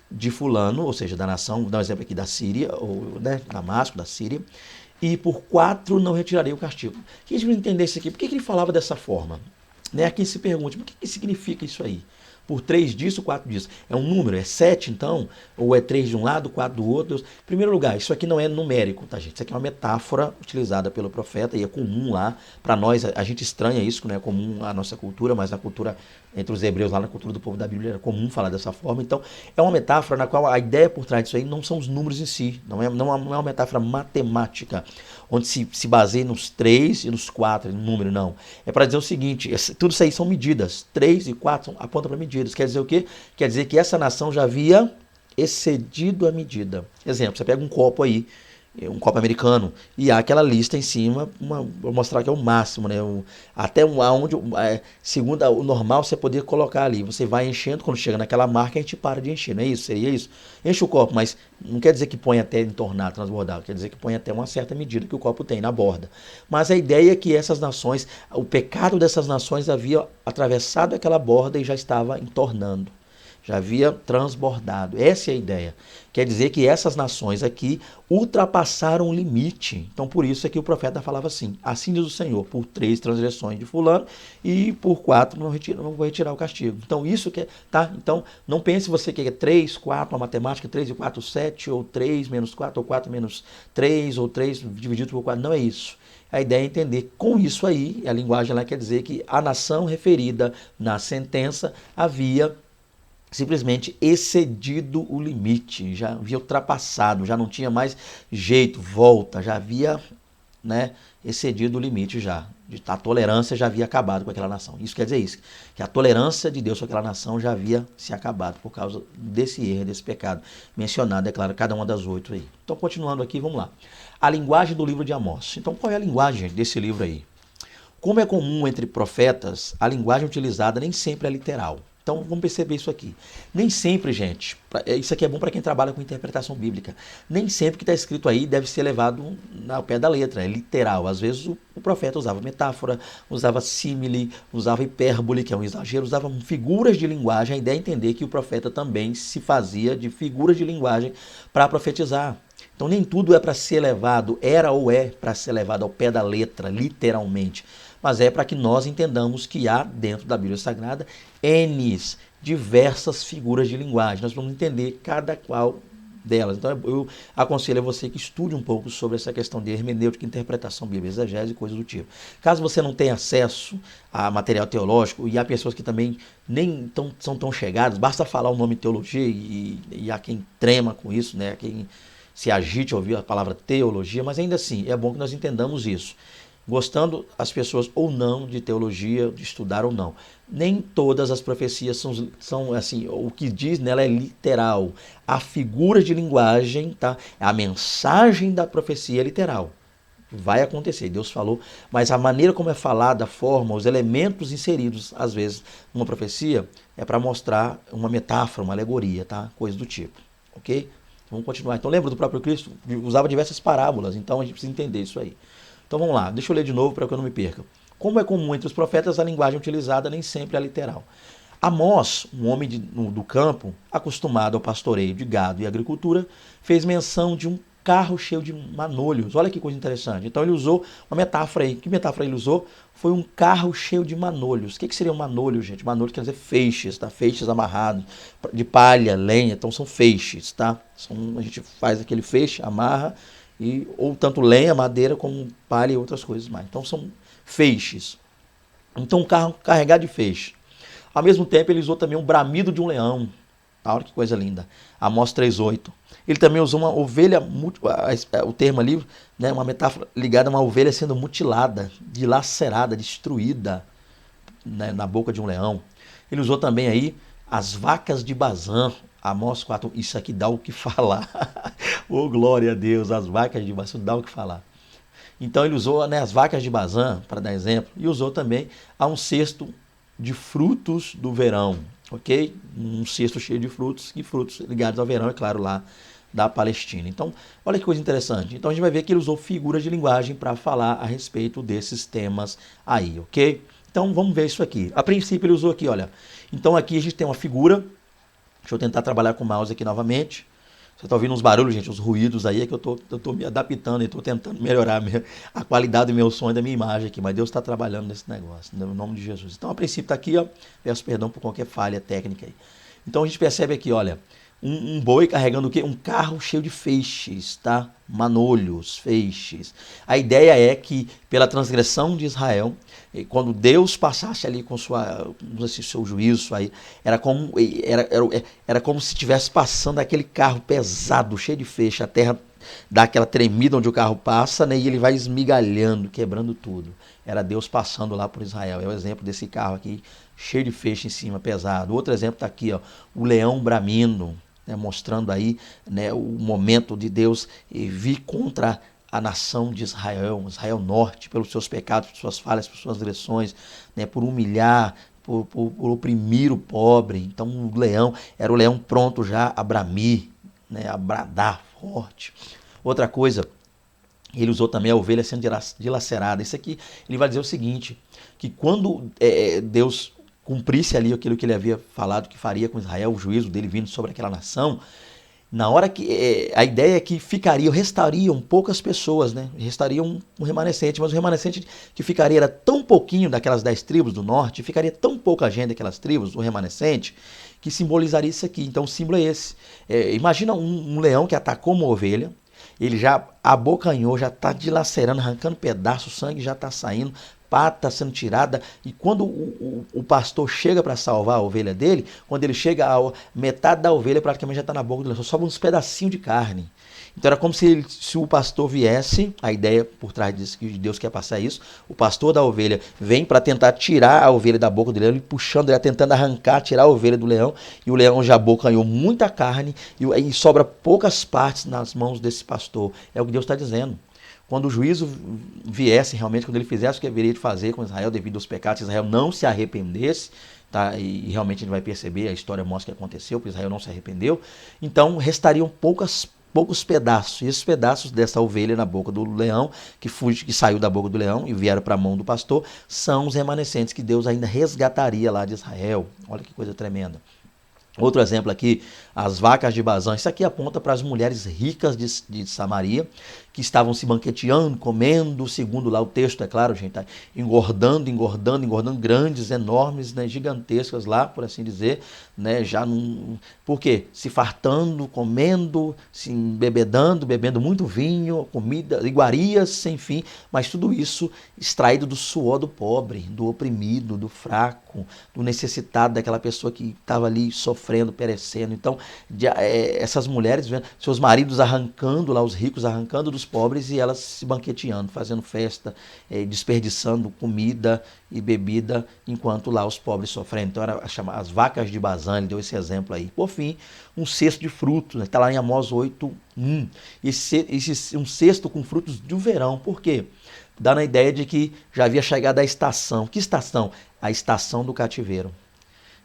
de fulano, ou seja, da nação, vou dar um exemplo aqui da Síria, ou né, Damasco, da Síria, e por 4 não retirarei o castigo. Que a gente vai entender isso aqui, por que ele falava dessa forma? Né? Aqui se pergunte, o que significa isso aí? Por 3 disso, 4 disso. É um número, é 7 então? Ou é 3 de um lado, 4 do outro? Em primeiro lugar, isso aqui não é numérico, tá, gente? Isso aqui é uma metáfora utilizada pelo profeta e é comum lá. Para nós, a gente estranha isso, que não é comum a nossa cultura, mas na cultura entre os hebreus, lá na cultura do povo da Bíblia, era comum falar dessa forma. Então, é uma metáfora na qual a ideia por trás disso aí não são os números em si, não é uma metáfora matemática, onde se baseia nos 3 e nos 4, no número, não. É para dizer o seguinte, tudo isso aí são medidas, 3 e 4 apontam para medidas. Quer dizer o quê? Quer dizer que essa nação já havia excedido a medida. Exemplo, você pega um copo aí, um copo americano, e há aquela lista em cima, vou mostrar que é o máximo, né? Até onde, segundo o normal, você poderia colocar ali. Você vai enchendo, quando chega naquela marca, a gente para de encher, não é isso? Seria isso? Enche o copo, mas não quer dizer que põe até entornar, transbordar, quer dizer que põe até uma certa medida que o copo tem na borda. Mas a ideia é que essas nações, o pecado dessas nações havia atravessado aquela borda e já estava entornando. Já havia transbordado. Essa é a ideia. Quer dizer que essas nações aqui ultrapassaram o limite. Então, por isso é que o profeta falava assim, assim diz o Senhor, por 3 transgressões de fulano e por 4 não vou retirar o castigo. Então, isso que é, tá? Então, não pense você que é 3, 4, a matemática, 3 e 4, 7, ou 3 menos 4, ou 4 menos 3, ou 3 dividido por 4. Não é isso. A ideia é entender com isso aí, a linguagem lá quer dizer que a nação referida na sentença havia simplesmente excedido o limite, já havia ultrapassado, já não tinha mais jeito, volta, já havia, né, excedido o limite já. A tolerância já havia acabado com aquela nação. Isso quer dizer isso, que a tolerância de Deus com aquela nação já havia se acabado por causa desse erro, desse pecado mencionado, é claro, cada uma das 8 aí. Então, continuando aqui, vamos lá. A linguagem do livro de Amós. Então, qual é a linguagem desse livro aí? Como é comum entre profetas, a linguagem utilizada nem sempre é literal. Então vamos perceber isso aqui. Nem sempre, gente, isso aqui é bom para quem trabalha com interpretação bíblica. Nem sempre o que está escrito aí deve ser levado ao pé da letra, é literal. Às vezes o profeta usava metáfora, usava símile, usava hipérbole, que é um exagero, usava figuras de linguagem. A ideia é entender que o profeta também se fazia de figuras de linguagem para profetizar. Então nem tudo é para ser levado, era ou é para ser levado ao pé da letra, literalmente. Mas é para que nós entendamos que há dentro da Bíblia Sagrada diversas figuras de linguagem. Nós vamos entender cada qual delas. Então eu aconselho a você que estude um pouco sobre essa questão de hermenêutica, interpretação bíblica, exegese e coisas do tipo. Caso você não tenha acesso a material teológico, e há pessoas que também nem são tão chegadas, basta falar o nome teologia e há quem trema com isso, né? Há quem se agite ao ouvir a palavra teologia, mas ainda assim é bom que nós entendamos isso. Gostando as pessoas ou não de teologia, de estudar ou não. Nem todas as profecias são assim, o que diz nela é literal. A figura de linguagem, tá? A mensagem da profecia é literal. Vai acontecer, Deus falou, mas a maneira como é falada, a forma, os elementos inseridos, às vezes, numa profecia, é para mostrar uma metáfora, uma alegoria, tá? Coisa do tipo, ok? Vamos continuar. Então lembra do próprio Cristo? Usava diversas parábolas, então a gente precisa entender isso aí. Então vamos lá, deixa eu ler de novo para que eu não me perca. Como é comum entre os profetas, a linguagem utilizada nem sempre é literal. Amós, um homem do campo, acostumado ao pastoreio de gado e agricultura, fez menção de um carro cheio de manolhos. Olha que coisa interessante. Então ele usou uma metáfora aí. Que metáfora ele usou? Foi um carro cheio de manolhos. O que seria um manolho, gente? Manolho quer dizer feixes, tá? Feixes amarrados, de palha, lenha. Então são feixes, tá? A gente faz aquele feixe, amarra, ou tanto lenha, madeira, como palha e outras coisas mais. Então são feixes. Então um carro carregado de feixe. Ao mesmo tempo ele usou também um bramido de um leão. Olha que coisa linda. Amós 3:8. Ele também usou uma ovelha, o termo ali, né, uma metáfora ligada a uma ovelha sendo mutilada, dilacerada, destruída, né, na boca de um leão. Ele usou também aí as vacas de Bazã. Amós 4, isso aqui dá o que falar. Oh, glória a Deus, as vacas de Bazã, dá o que falar. Então ele usou, né, as vacas de Bazã, para dar exemplo, e usou também a um cesto de frutos do verão, ok? Um cesto cheio de frutos, e frutos ligados ao verão, é claro, lá da Palestina. Então, olha que coisa interessante. Então a gente vai ver que ele usou figuras de linguagem para falar a respeito desses temas aí, ok? Então vamos ver isso aqui. A princípio ele usou aqui, olha. Então aqui a gente tem uma figura. Deixa eu tentar trabalhar com o mouse aqui novamente. Você está ouvindo uns barulhos, gente, uns ruídos aí, é que eu tô me adaptando e estou tentando melhorar a qualidade do meu som e da minha imagem aqui, mas Deus está trabalhando nesse negócio, no nome de Jesus. Então, a princípio está aqui, ó, peço perdão por qualquer falha técnica aí. Então, a gente percebe aqui, olha, um boi carregando o quê? Um carro cheio de feixes, tá? Manolhos, feixes. A ideia é que, pela transgressão de Israel, quando Deus passasse ali com seu juízo aí, era como se estivesse passando aquele carro pesado, cheio de feixe, a terra dá aquela tremida onde o carro passa, né, e ele vai esmigalhando, quebrando tudo. Era Deus passando lá por Israel. É o exemplo desse carro aqui, cheio de feixe em cima, pesado. Outro exemplo está aqui, ó, o leão bramindo, né, mostrando aí, né, o momento de Deus vir contra a nação de Israel, Israel Norte, pelos seus pecados, por suas falhas, por suas agressões, né, por humilhar, por oprimir o pobre. Então o leão era o leão pronto já a bramir, né, a bradar forte. Outra coisa, ele usou também a ovelha sendo dilacerada. Isso aqui ele vai dizer o seguinte, que quando Deus cumprisse ali aquilo que ele havia falado que faria com Israel, o juízo dele vindo sobre aquela nação, na hora que a ideia é que restariam poucas pessoas, né? Restariam um remanescente, mas o remanescente que ficaria era tão pouquinho daquelas 10 tribos do norte, ficaria tão pouca gente daquelas tribos, o remanescente, que simbolizaria isso aqui. Então o símbolo é esse. Imagina um leão que atacou uma ovelha, ele já abocanhou, já está dilacerando, arrancando pedaços, o sangue já está saindo, pata sendo tirada, e quando o pastor chega para salvar a ovelha dele, quando ele chega, metade da ovelha praticamente já está na boca do leão, só sobra uns pedacinhos de carne. Então era como se o pastor viesse, a ideia por trás disso, que Deus quer passar isso, o pastor da ovelha vem para tentar tirar a ovelha da boca do leão, ele puxando, ele tentando arrancar, tirar a ovelha do leão, e o leão já abocanhou muita carne, e sobra poucas partes nas mãos desse pastor. É o que Deus está dizendo. Quando o juízo viesse realmente, quando ele fizesse o que deveria de fazer com Israel devido aos pecados, se Israel não se arrependesse, tá? E realmente a gente vai perceber, a história mostra o que aconteceu, porque Israel não se arrependeu, então restariam poucos pedaços, e esses pedaços dessa ovelha na boca do leão, que saiu da boca do leão e vieram para a mão do pastor, são os remanescentes que Deus ainda resgataria lá de Israel. Olha que coisa tremenda. Outro exemplo aqui, as vacas de Bazã. Isso aqui aponta para as mulheres ricas de Samaria, que estavam se banqueteando, comendo, segundo lá o texto, é claro, gente, tá? engordando, grandes, enormes, né, gigantescas lá, por assim dizer, né, já não... Por quê? Se fartando, comendo, se embebedando, bebendo muito vinho, comida, iguarias sem fim, mas tudo isso extraído do suor do pobre, do oprimido, do fraco, do necessitado, daquela pessoa que estava ali sofrendo, perecendo. Então, essas mulheres vendo seus maridos arrancando lá, os ricos arrancando dos pobres, e elas se banqueteando, fazendo festa, desperdiçando comida e bebida, enquanto lá os pobres sofrendo. Então era as vacas de Bazã, ele deu esse exemplo aí. Por fim, um cesto de frutos, está lá em Amós 8:1. Um cesto com frutos do verão. Por quê? Dando a ideia de que já havia chegado a estação. Que estação? A estação do cativeiro.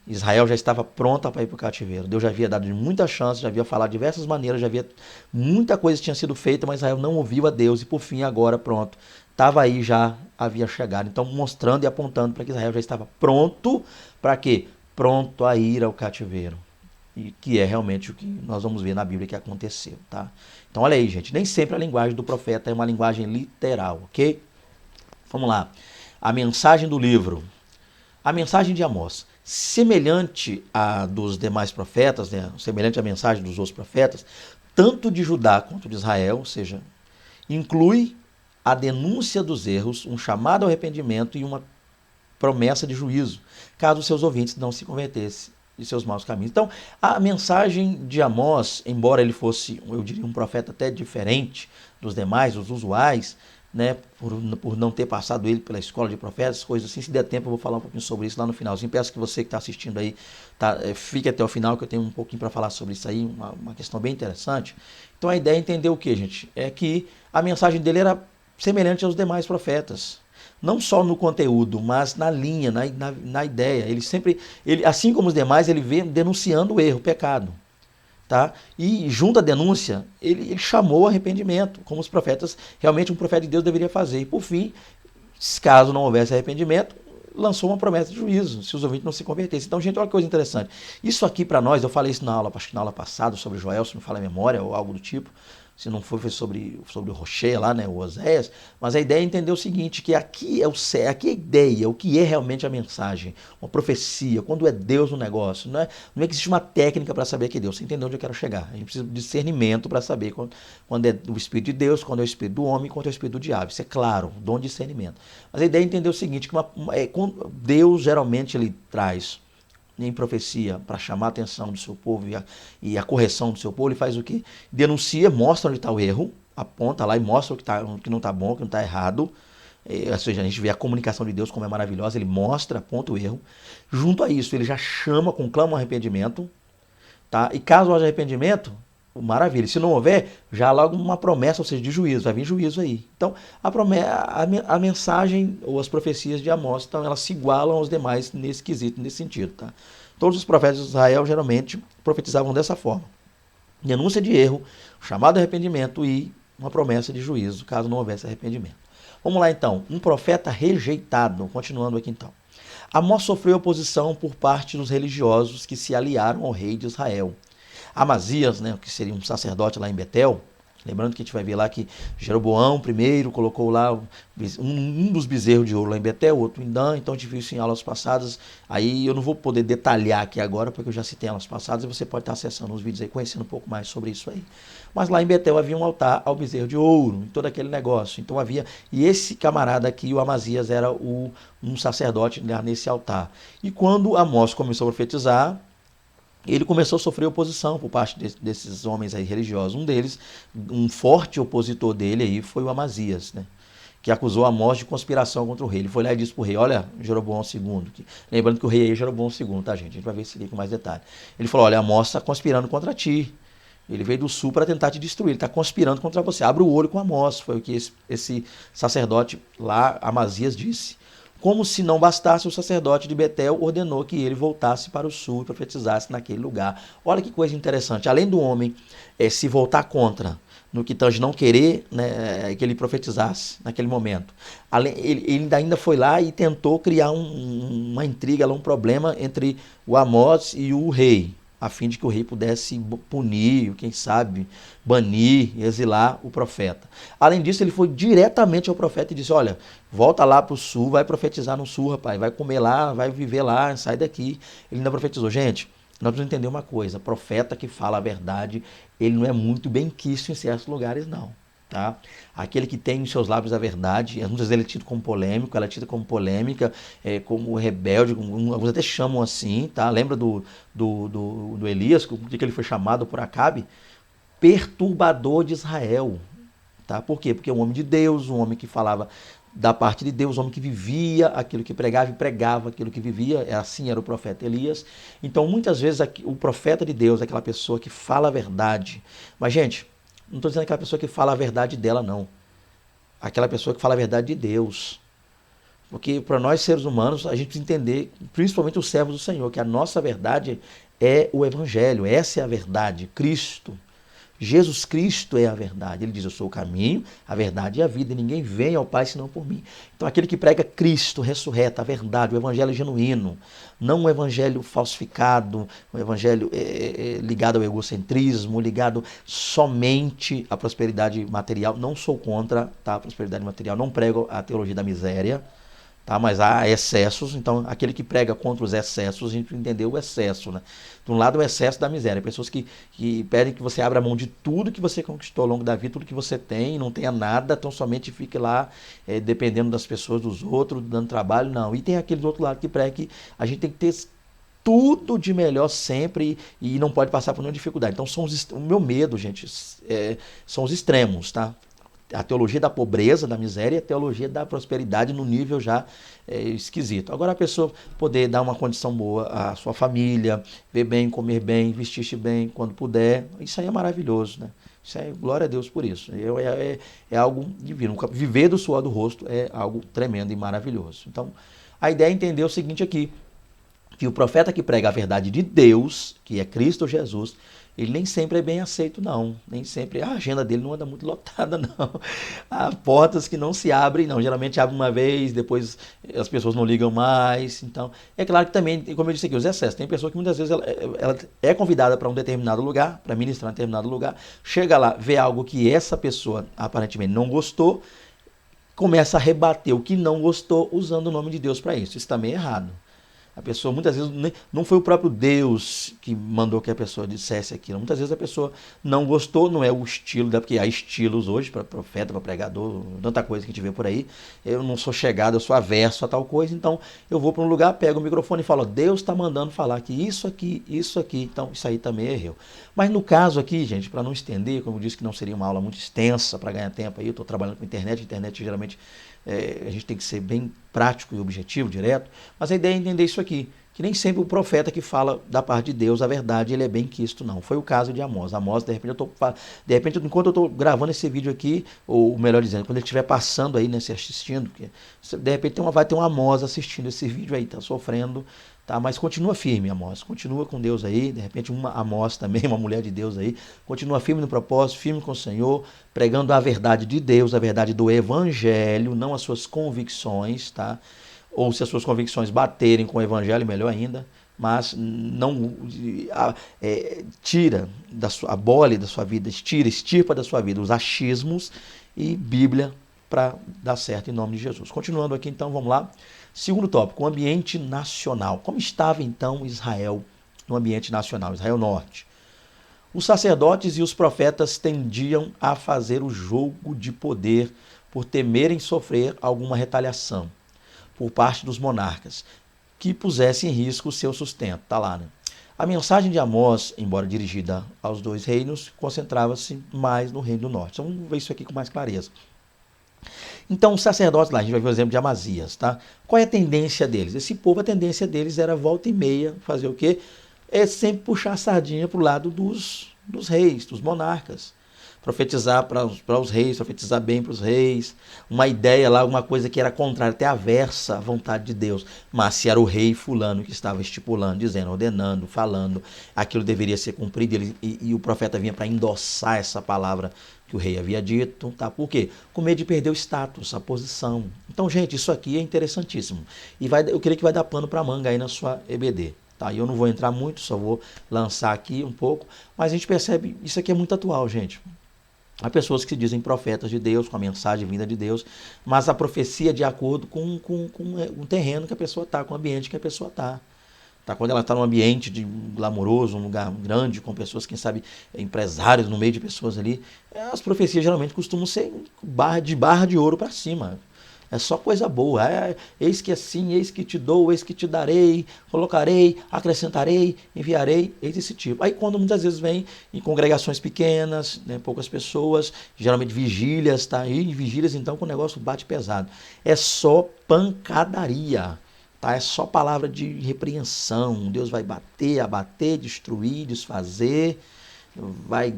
Israel já estava pronta para ir para o cativeiro. Deus já havia dado muitas chances, já havia falado de diversas maneiras, já havia muita coisa que tinha sido feita, mas Israel não ouviu a Deus e por fim agora pronto. Estava aí, já havia chegado. Então mostrando e apontando para que Israel já estava pronto para quê? Pronto a ir ao cativeiro. E que é realmente o que nós vamos ver na Bíblia que aconteceu, tá? Então olha aí, gente, nem sempre a linguagem do profeta é uma linguagem literal, ok? Vamos lá. A mensagem do livro. A mensagem de Amós. Semelhante à dos demais profetas, né? Semelhante à mensagem dos outros profetas, tanto de Judá quanto de Israel, ou seja, inclui a denúncia dos erros, um chamado ao arrependimento e uma promessa de juízo, caso os seus ouvintes não se convertessem de seus maus caminhos. Então, a mensagem de Amós, embora ele fosse, eu diria, um profeta até diferente dos demais, dos usuais, né, por não ter passado ele pela escola de profetas, coisas assim. Se der tempo eu vou falar um pouquinho sobre isso lá no finalzinho. Peço que você que está assistindo aí, fique até o final, que eu tenho um pouquinho para falar sobre isso aí, uma questão bem interessante. Então a ideia é entender o que, gente? É que a mensagem dele era semelhante aos demais profetas. Não só no conteúdo, mas na linha, na ideia. Ele, assim como os demais, ele vem denunciando o erro, o pecado. Tá? E junto à denúncia, ele chamou o arrependimento, como os profetas, realmente um profeta de Deus deveria fazer. E por fim, caso não houvesse arrependimento, lançou uma promessa de juízo, se os ouvintes não se convertessem. Então, gente, olha que coisa interessante. Isso aqui para nós, eu falei isso na aula, acho que na aula passada, sobre Joel, se não fala a memória, ou algo do tipo, se não foi sobre o Rocher lá, né, o Oséias, mas a ideia é entender o seguinte, que aqui é a ideia, o que é realmente a mensagem, uma profecia, quando é Deus no negócio, não é que existe uma técnica para saber que é Deus, você entendeu onde eu quero chegar, a gente precisa de discernimento para saber quando é o Espírito de Deus, quando é o Espírito do homem, quando é o Espírito do diabo, isso é claro, dom de discernimento. Mas a ideia é entender o seguinte, que Deus geralmente ele traz em profecia para chamar a atenção do seu povo e a correção do seu povo, ele faz o quê? Denuncia, mostra onde está o erro, aponta lá e mostra o que não está bom, o que não está errado. Ou seja, a gente vê a comunicação de Deus como é maravilhosa, ele mostra, aponta o erro. Junto a isso, ele já clama um arrependimento, tá? E caso haja arrependimento, maravilha. Se não houver, já há logo uma promessa, ou seja, de juízo, vai vir juízo aí. Então, a mensagem ou as profecias de Amós, então, elas se igualam aos demais nesse quesito, nesse sentido. Tá? Todos os profetas de Israel geralmente profetizavam dessa forma. Denúncia de erro, chamado arrependimento e uma promessa de juízo, caso não houvesse arrependimento. Vamos lá então, um profeta rejeitado, continuando aqui então. Amós sofreu oposição por parte dos religiosos que se aliaram ao rei de Israel. Amazias, né, que seria um sacerdote lá em Betel, Lembrando que a gente vai ver lá que Jeroboão primeiro colocou lá um dos bezerros de ouro lá em Betel, outro em Dan, então a gente viu isso em aulas passadas. Aí eu não vou poder detalhar aqui agora, porque eu já citei em aulas passadas, e você pode estar acessando os vídeos aí, conhecendo um pouco mais sobre isso aí. Mas lá em Betel havia um altar ao bezerro de ouro, em todo aquele negócio. Então havia, e esse camarada aqui, o Amazias, era um sacerdote nesse altar. E quando Amós começou a profetizar, ele começou a sofrer oposição por parte desses homens aí religiosos. Um deles, um forte opositor dele aí, foi o Amazias, né? Que acusou Amós de conspiração contra o rei. Ele foi lá e disse para o rei, olha, Jeroboão II, lembrando que o rei aí é Jeroboão II, tá, gente? A gente vai ver isso aqui com mais detalhe. Ele falou, olha, Amós está conspirando contra ti. Ele veio do sul para tentar te destruir, ele está conspirando contra você. Abre o olho com Amós, foi o que esse sacerdote lá, Amazias, disse. Como se não bastasse, o sacerdote de Betel ordenou que ele voltasse para o sul e profetizasse naquele lugar. Olha que coisa interessante. Além do homem se voltar contra, no que tange não querer, né, que ele profetizasse naquele momento, ele ainda foi lá e tentou criar uma intriga, um problema entre o Amós e o rei, a fim de que o rei pudesse punir, quem sabe, banir, exilar o profeta. Além disso, ele foi diretamente ao profeta e disse, olha, volta lá para o sul, vai profetizar no sul, rapaz, vai comer lá, vai viver lá, sai daqui. Ele ainda profetizou. Gente, nós precisamos entender uma coisa, profeta que fala a verdade, ele não é muito bem quisto em certos lugares, não. Tá? Aquele que tem em seus lábios a verdade, muitas vezes ele é tido como polêmico, ela é tida como polêmica, como rebelde, alguns até chamam assim, tá? Lembra do Elias, que ele foi chamado por Acabe? Perturbador de Israel. Tá? Por quê? Porque é um homem de Deus, um homem que falava da parte de Deus, um homem que vivia aquilo que pregava e pregava aquilo que vivia, assim era o profeta Elias. Então muitas vezes o profeta de Deus é aquela pessoa que fala a verdade. Mas gente, não estou dizendo aquela pessoa que fala a verdade dela, não. Aquela pessoa que fala a verdade de Deus. Porque para nós seres humanos, a gente precisa entender, principalmente os servos do Senhor, que a nossa verdade é o Evangelho. Essa é a verdade, Cristo. Jesus Cristo é a verdade. Ele diz, eu sou o caminho, a verdade e a vida, e ninguém vem ao Pai senão por mim. Então aquele que prega Cristo ressurreto, a verdade, o evangelho genuíno, não um evangelho falsificado, um evangelho ligado ao egocentrismo, ligado somente à prosperidade material. Não sou contra, tá, a prosperidade material, não prego a teologia da miséria, tá? Mas há excessos, então aquele que prega contra os excessos, a gente entendeu o excesso, né? De um lado o excesso da miséria, pessoas que pedem que você abra mão de tudo que você conquistou ao longo da vida, tudo que você tem, não tenha nada, então somente fique lá dependendo das pessoas, dos outros, dando trabalho, não. E tem aquele do outro lado que prega que a gente tem que ter tudo de melhor sempre e não pode passar por nenhuma dificuldade. Então o meu medo, gente, são os extremos, tá? A teologia da pobreza, da miséria, e a teologia da prosperidade no nível já esquisito. Agora a pessoa poder dar uma condição boa à sua família, ver bem, comer bem, vestir-se bem quando puder, isso aí é maravilhoso, né? Isso é glória a Deus por isso. É algo divino. Viver do suor do rosto é algo tremendo e maravilhoso. Então, a ideia é entender o seguinte aqui, que o profeta que prega a verdade de Deus, que é Cristo Jesus, ele nem sempre é bem aceito, não. Nem sempre a agenda dele não anda muito lotada, não. Há portas que não se abrem, não. Geralmente abre uma vez, depois as pessoas não ligam mais. Então, é claro que também, como eu disse aqui, os excessos. Tem pessoa que muitas vezes ela é convidada para um determinado lugar, para ministrar em um determinado lugar, chega lá, vê algo que essa pessoa aparentemente não gostou, começa a rebater o que não gostou usando o nome de Deus para isso. Isso também é errado. A pessoa, muitas vezes, não foi o próprio Deus que mandou que a pessoa dissesse aquilo. Muitas vezes a pessoa não gostou, não é o estilo, porque há estilos hoje para profeta, para pregador, tanta coisa que a gente vê por aí. Eu não sou chegado, eu sou averso a tal coisa, então eu vou para um lugar, pego o microfone e falo, Deus está mandando falar que isso aqui, então isso aí também é erro. Mas no caso aqui, gente, para não estender, como eu disse que não seria uma aula muito extensa para ganhar tempo aí, eu estou trabalhando com internet geralmente a gente tem que ser bem prático e objetivo, direto, mas a ideia é entender isso aqui, que nem sempre o profeta que fala da parte de Deus a verdade, ele é bem quisto, não. Foi o caso de Amós. Amós, de repente, enquanto eu estou gravando esse vídeo aqui, ou melhor dizendo, quando ele estiver passando aí, né, se assistindo, porque, de repente vai ter um Amós assistindo esse vídeo aí, tá sofrendo, tá? Mas continua firme, Amós, continua com Deus aí, de repente uma Amós também, uma mulher de Deus aí, continua firme no propósito, firme com o Senhor, pregando a verdade de Deus, a verdade do Evangelho, não as suas convicções, tá? Ou se as suas convicções baterem com o Evangelho, melhor ainda, mas não tira abole da sua vida, extirpa da sua vida os achismos e Bíblia para dar certo em nome de Jesus. Continuando aqui então, vamos lá. Segundo tópico, o ambiente nacional. Como estava então Israel no ambiente nacional, Israel Norte? Os sacerdotes e os profetas tendiam a fazer o jogo de poder por temerem sofrer alguma retaliação por parte dos monarcas, que pusesse em risco o seu sustento. Está lá, né? A mensagem de Amós, embora dirigida aos dois reinos, concentrava-se mais no reino do norte. Então, vamos ver isso aqui com mais clareza. Então, os sacerdotes lá, a gente vai ver o exemplo de Amazias, tá? Qual é a tendência deles? Esse povo, a tendência deles era volta e meia fazer o quê? É sempre puxar a sardinha para o lado dos reis, dos monarcas. Profetizar para os reis, profetizar bem para os reis. Uma ideia lá, alguma coisa que era contrária, até aversa à vontade de Deus. Mas se era o rei fulano que estava estipulando, dizendo, ordenando, falando, aquilo deveria ser cumprido, e o profeta vinha para endossar essa palavra que o rei havia dito, tá? Por quê? Com medo de perder o status, a posição. Então, gente, isso aqui é interessantíssimo. E eu creio que vai dar pano para manga aí na sua EBD. Tá? Eu não vou entrar muito, só vou lançar aqui um pouco, mas a gente percebe, isso aqui é muito atual, gente. Há pessoas que se dizem profetas de Deus, com a mensagem vinda de Deus, mas a profecia é de acordo com o terreno que a pessoa está, com o ambiente que a pessoa está. Tá? Quando ela está num ambiente glamouroso, um lugar grande, com pessoas, quem sabe, empresários no meio de pessoas ali, as profecias geralmente costumam ser de barra de ouro para cima. É só coisa boa. Eis que assim, eis que te dou, eis que te darei, colocarei, acrescentarei, enviarei, eis esse tipo. Aí quando muitas vezes vem em congregações pequenas, né, poucas pessoas, geralmente vigílias, tá? E vigílias então que o negócio bate pesado. É só pancadaria. Tá? É só palavra de repreensão. Deus vai bater, abater, destruir, desfazer, vai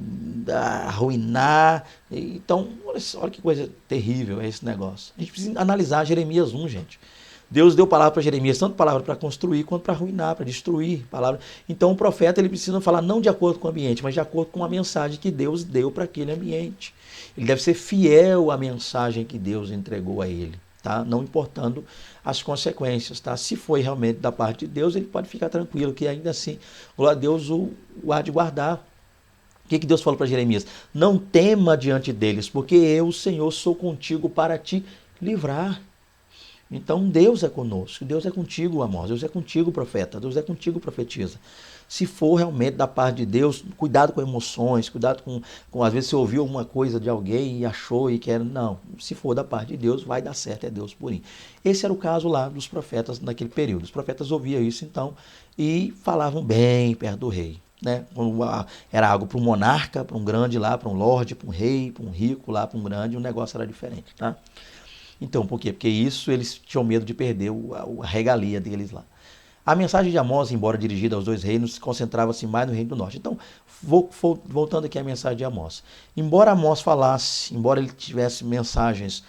arruinar. Então, olha que coisa terrível é esse negócio. A gente precisa analisar Jeremias 1, gente. Deus deu palavra para Jeremias, tanto palavra para construir quanto para arruinar, para destruir. Palavra. Então o profeta ele precisa falar não de acordo com o ambiente, mas de acordo com a mensagem que Deus deu para aquele ambiente. Ele deve ser fiel à mensagem que Deus entregou a ele. Tá? Não importando as consequências. Tá? Se foi realmente da parte de Deus, ele pode ficar tranquilo, que ainda assim, glória a Deus, o há de guardar. O que Deus falou para Jeremias? Não tema diante deles, porque eu, Senhor, sou contigo para te livrar. Então Deus é conosco, Deus é contigo, Amós, Deus é contigo, profeta, Deus é contigo, profetiza. Se for realmente da parte de Deus, cuidado com emoções, cuidado com às vezes você ouviu alguma coisa de alguém e achou e quer. Não, se for da parte de Deus, vai dar certo, é Deus purinho. Esse era o caso lá dos profetas naquele período. Os profetas ouviam isso então e falavam bem perto do rei. Né? Era algo para um monarca, para um grande lá, para um lorde, para um rei, para um rico lá, para um grande, o negócio era diferente. Tá? Então, por quê? Porque isso eles tinham medo de perder a regalia deles lá. A mensagem de Amós, embora dirigida aos dois reinos, concentrava-se mais no reino do norte. Então, voltando aqui à mensagem de Amós. Embora Amós falasse, embora ele tivesse mensagens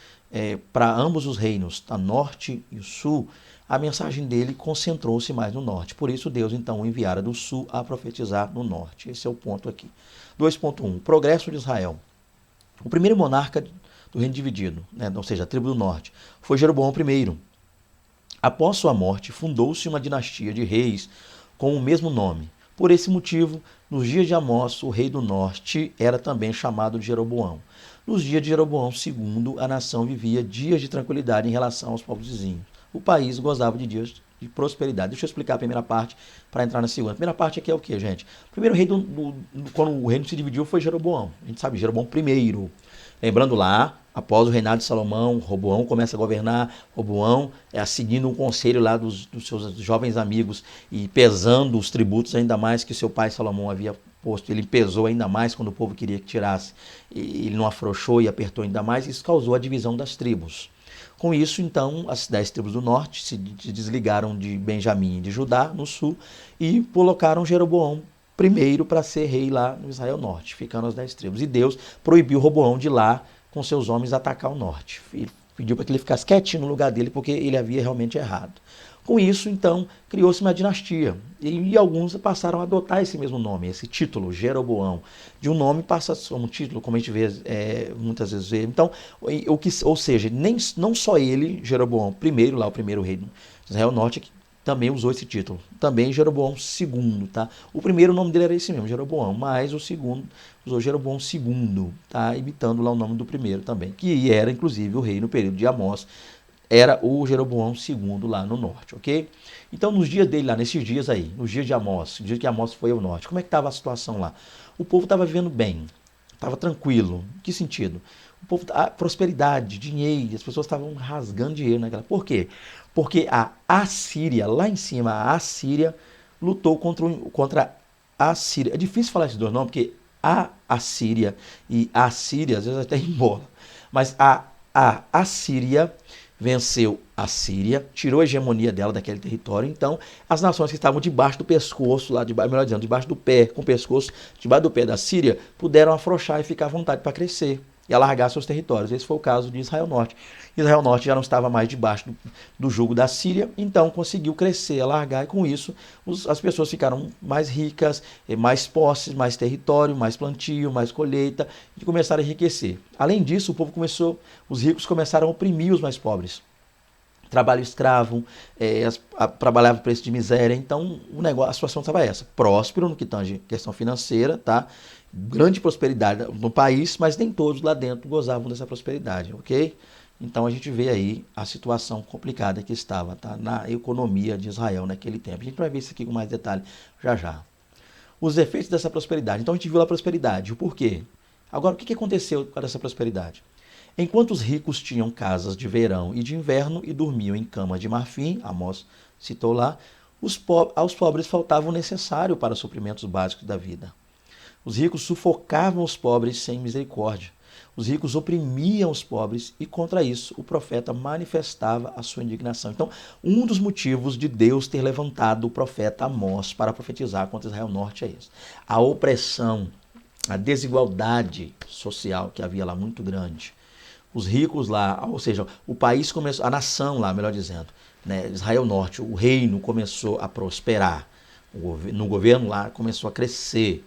para ambos os reinos, a norte e o sul, a mensagem dele concentrou-se mais no norte. Por isso, Deus, então, o enviara do sul a profetizar no norte. Esse é o ponto aqui. 2.1. Progresso de Israel. O primeiro monarca do reino dividido, né, ou seja, a tribo do norte, foi Jeroboão I. Após sua morte, fundou-se uma dinastia de reis com o mesmo nome. Por esse motivo, nos dias de Amós, o rei do norte era também chamado de Jeroboão. Nos dias de Jeroboão II, a nação vivia dias de tranquilidade em relação aos povos vizinhos. O país gozava de dias de prosperidade. Deixa eu explicar a primeira parte para entrar na segunda. A primeira parte aqui é o que, gente? O primeiro rei, quando o reino se dividiu, foi Jeroboão. A gente sabe, Jeroboão I. Lembrando lá, após o reinado de Salomão, Roboão começa a governar. Roboão seguindo um conselho lá dos seus jovens amigos e pesando os tributos ainda mais que seu pai Salomão havia posto. Ele pesou ainda mais quando o povo queria que tirasse. E ele não afrouxou e apertou ainda mais. Isso causou a divisão das tribos. Com isso, então, as 10 tribos do norte se desligaram de Benjamim e de Judá, no sul, e colocaram Jeroboão primeiro para ser rei lá no Israel Norte, ficando as 10 tribos. E Deus proibiu Roboão de ir lá com seus homens atacar o norte. Ele pediu para que ele ficasse quietinho no lugar dele, porque ele havia realmente errado. Com isso, então, criou-se uma dinastia. E alguns passaram a adotar esse mesmo nome, esse título, Jeroboão. De um nome passa a ser um título, como a gente vê muitas vezes. Então, ou seja, não só ele, Jeroboão, primeiro lá, o primeiro rei do Israel Norte, também usou esse título. Também Jeroboão II, tá? O primeiro nome dele era esse mesmo, Jeroboão, mas o segundo usou Jeroboão II, tá? Imitando lá o nome do primeiro também, que era inclusive o rei no período de Amós, era o Jeroboão II lá no norte, ok? Então nos dias dele lá, nesses dias aí, nos dias de Amós, no dia que Amós foi ao norte, como é que estava a situação lá? O povo estava vivendo bem, estava tranquilo. Em que sentido? O povo, a prosperidade, dinheiro, as pessoas estavam rasgando dinheiro naquela. Por quê? Porque a Assíria, lá em cima, a Assíria lutou contra a Síria. É difícil falar esses dois nomes, porque a Assíria e a Síria, às vezes até embola. Mas a Assíria venceu a Síria, tirou a hegemonia dela daquele território. Então, as nações que estavam debaixo do pescoço, lá debaixo, melhor dizendo, debaixo do pé, com o pescoço, debaixo do pé da Síria, puderam afrouxar e ficar à vontade para crescer e alargar seus territórios. Esse foi o caso de Israel Norte. Israel Norte já não estava mais debaixo do jugo da Síria, então conseguiu crescer, alargar, e com isso as pessoas ficaram mais ricas, mais posses, mais território, mais plantio, mais colheita, e começaram a enriquecer. Além disso, os ricos começaram a oprimir os mais pobres. Trabalho escravo, trabalhava por preço de miséria. Então a situação estava essa: próspero no que tange questão financeira, tá? Grande prosperidade no país, mas nem todos lá dentro gozavam dessa prosperidade, ok? Então a gente vê aí a situação complicada que estava, tá, na economia de Israel naquele tempo. A gente vai ver isso aqui com mais detalhe já já. Os efeitos dessa prosperidade. Então a gente viu a prosperidade, o porquê. Agora, o que aconteceu com essa prosperidade? Enquanto os ricos tinham casas de verão e de inverno e dormiam em camas de marfim, Amós citou lá, aos pobres faltava o necessário para suprimentos básicos da vida. Os ricos sufocavam os pobres sem misericórdia. Os ricos oprimiam os pobres e, contra isso, o profeta manifestava a sua indignação. Então, um dos motivos de Deus ter levantado o profeta Amós para profetizar contra Israel Norte é isso: a opressão, a desigualdade social que havia lá muito grande. Os ricos lá, ou seja, o país começou, a nação lá, melhor dizendo, né, Israel Norte, o reino começou a prosperar, no governo lá começou a crescer,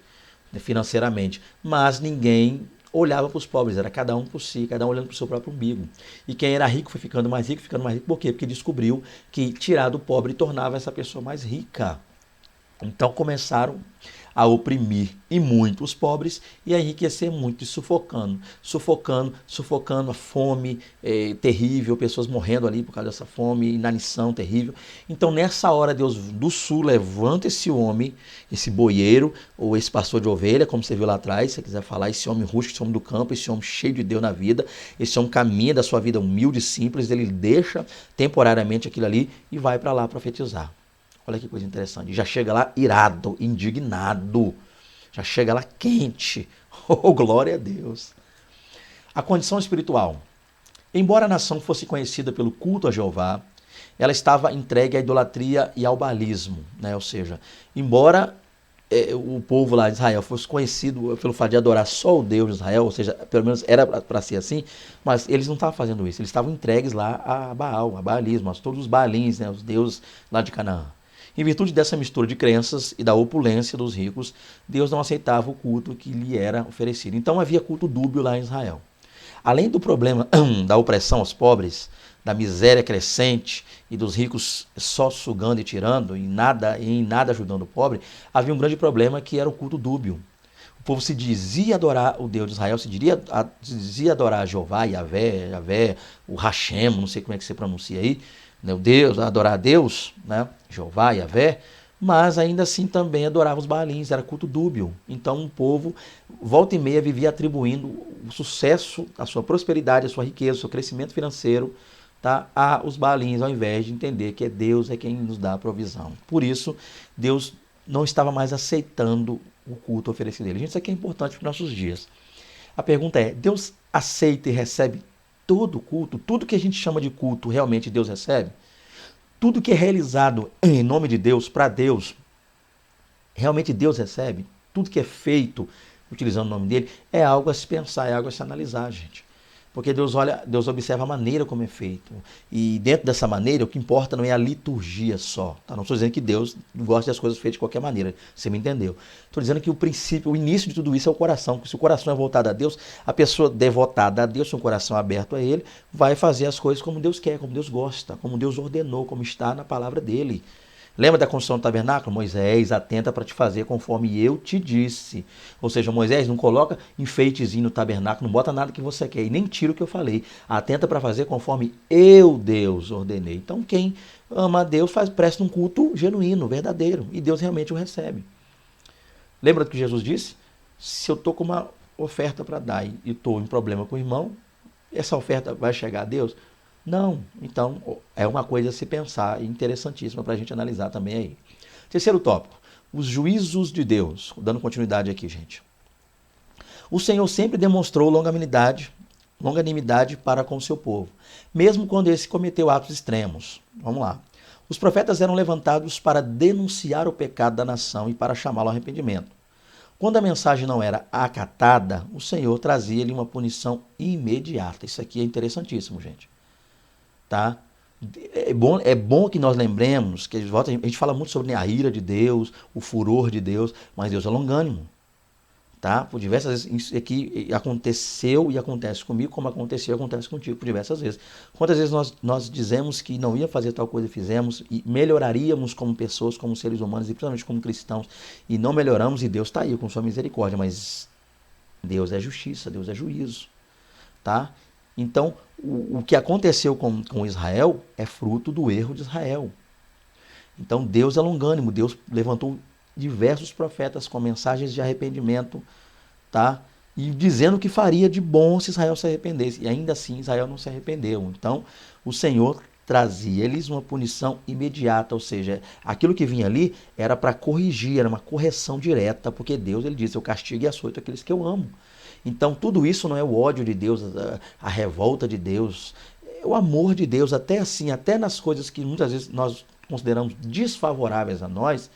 né, financeiramente, mas ninguém olhava para os pobres, era cada um por si, cada um olhando para o seu próprio umbigo. E quem era rico foi ficando mais rico, por quê? Porque descobriu que tirar do pobre tornava essa pessoa mais rica. Então começaram a oprimir e muito os pobres e a enriquecer muito, e sufocando a fome terrível, pessoas morrendo ali por causa dessa fome, inanição terrível. Então nessa hora Deus do sul levanta esse homem, esse boieiro, ou esse pastor de ovelha, como você viu lá atrás, se você quiser falar, esse homem rústico, esse homem do campo, esse homem cheio de Deus na vida, esse homem caminha da sua vida humilde e simples, ele deixa temporariamente aquilo ali e vai para lá profetizar. Olha que coisa interessante. Já chega lá irado, indignado. Já chega lá quente. Oh, glória a Deus. A condição espiritual. Embora a nação fosse conhecida pelo culto a Jeová, ela estava entregue à idolatria e ao baalismo, né? Ou seja, embora o povo lá de Israel fosse conhecido pelo fato de adorar só o Deus de Israel, ou seja, pelo menos era para ser assim, mas eles não estavam fazendo isso. Eles estavam entregues lá a Baal, a baalismo, a todos os balins, né? Os deuses lá de Canaã. Em virtude dessa mistura de crenças e da opulência dos ricos, Deus não aceitava o culto que lhe era oferecido. Então havia culto dúbio lá em Israel. Além do problema da opressão aos pobres, da miséria crescente e dos ricos só sugando e tirando e em nada ajudando o pobre, havia um grande problema que era o culto dúbio. O povo se dizia adorar o Deus de Israel, se dizia adorar Jeová, Yahvé, o Hashem, não sei como é que você pronuncia aí, né, o Deus, adorar a Deus, né, Jeová, Yahvé, mas ainda assim também adorava os baalins, era culto dúbio. Então o povo, volta e meia, vivia atribuindo o sucesso, a sua prosperidade, a sua riqueza, o seu crescimento financeiro, tá, aos baalins, ao invés de entender que Deus é quem nos dá a provisão. Por isso, Deus não estava mais aceitando o culto oferecido a ele. Gente, isso aqui é importante para os nossos dias. A pergunta é: Deus aceita e recebe todo o culto? Tudo que a gente chama de culto, realmente Deus recebe? Tudo que é realizado em nome de Deus, para Deus, realmente Deus recebe? Tudo que é feito utilizando o nome dele é algo a se pensar, é algo a se analisar, gente. Porque Deus observa a maneira como é feito. E dentro dessa maneira, o que importa não é a liturgia só. Tá? Não estou dizendo que Deus gosta das coisas feitas de qualquer maneira. Você me entendeu? Estou dizendo que o princípio, o início de tudo isso é o coração. Porque se o coração é voltado a Deus, a pessoa devotada a Deus, com o coração aberto a Ele, vai fazer as coisas como Deus quer, como Deus gosta, como Deus ordenou, como está na palavra dele. Lembra da construção do tabernáculo? Moisés, atenta para te fazer conforme eu te disse. Ou seja, Moisés, não coloca enfeitezinho no tabernáculo, não bota nada que você quer e nem tira o que eu falei. Atenta para fazer conforme eu, Deus, ordenei. Então quem ama a Deus presta um culto genuíno, verdadeiro, e Deus realmente o recebe. Lembra do que Jesus disse? Se eu estou com uma oferta para dar e estou em problema com o irmão, essa oferta vai chegar a Deus? Não. Então, é uma coisa a se pensar, interessantíssima para a gente analisar também aí. Terceiro tópico, os juízos de Deus. Dando continuidade aqui, gente. O Senhor sempre demonstrou longanimidade para com o seu povo, mesmo quando esse cometeu atos extremos. Vamos lá. Os profetas eram levantados para denunciar o pecado da nação e para chamá-lo ao arrependimento. Quando a mensagem não era acatada, o Senhor trazia-lhe uma punição imediata. Isso aqui é interessantíssimo, gente. Tá? É bom que nós lembremos que a gente fala muito sobre a ira de Deus, o furor de Deus, mas Deus é longânimo. Tá? Por diversas vezes, isso aqui aconteceu e acontece comigo, como aconteceu e acontece contigo por diversas vezes. Quantas vezes nós dizemos que não ia fazer tal coisa e fizemos, e melhoraríamos como pessoas, como seres humanos, e principalmente como cristãos, e não melhoramos, e Deus está aí com sua misericórdia, mas Deus é justiça, Deus é juízo. Tá? Então, o que aconteceu com Israel é fruto do erro de Israel. Então, Deus é longânimo, Deus levantou diversos profetas com mensagens de arrependimento, tá? E dizendo que faria de bom se Israel se arrependesse. E ainda assim Israel não se arrependeu. Então o Senhor trazia-lhes uma punição imediata, ou seja, aquilo que vinha ali era para corrigir, era uma correção direta, porque Deus, ele diz, eu castigo e açoito aqueles que eu amo. Então tudo isso não é o ódio de Deus, a revolta de Deus, é o amor de Deus, até assim, até nas coisas que muitas vezes nós consideramos desfavoráveis a nós,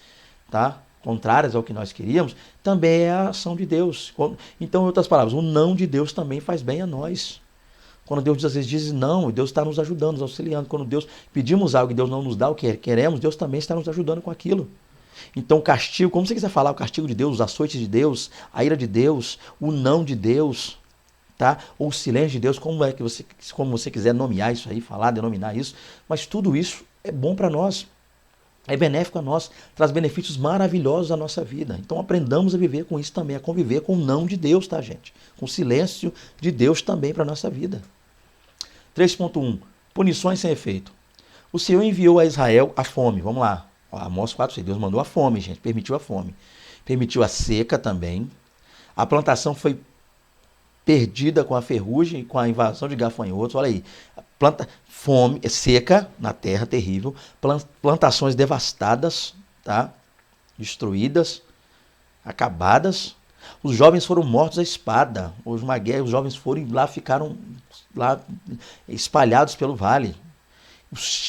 tá? Contrárias ao que nós queríamos, também é a ação de Deus. Então, em outras palavras, o não de Deus também faz bem a nós. Quando Deus às vezes diz não, Deus está nos ajudando, nos auxiliando. Quando Deus pedimos algo e Deus não nos dá o que queremos, Deus também está nos ajudando com aquilo. Então, o castigo, como você quiser falar, o castigo de Deus, os açoites de Deus, a ira de Deus, o não de Deus, tá? Ou o silêncio de Deus, como você quiser nomear isso aí, falar, denominar isso, mas tudo isso é bom para nós. É benéfico a nós, traz benefícios maravilhosos à nossa vida. Então aprendamos a viver com isso também, a conviver com o não de Deus, tá, gente? Com o silêncio de Deus também para a nossa vida. 3.1. Punições sem efeito. O Senhor enviou a Israel a fome. Vamos lá. Amós 4, Deus mandou a fome, gente. Permitiu a fome. Permitiu a seca também. A plantação foi perdida com a ferrugem e com a invasão de gafanhotos. Olha aí. Fome, seca na terra, terrível, plantações devastadas, tá? Destruídas, acabadas. Os jovens foram mortos à espada. Houve uma guerra, os jovens foram lá, ficaram lá espalhados pelo vale,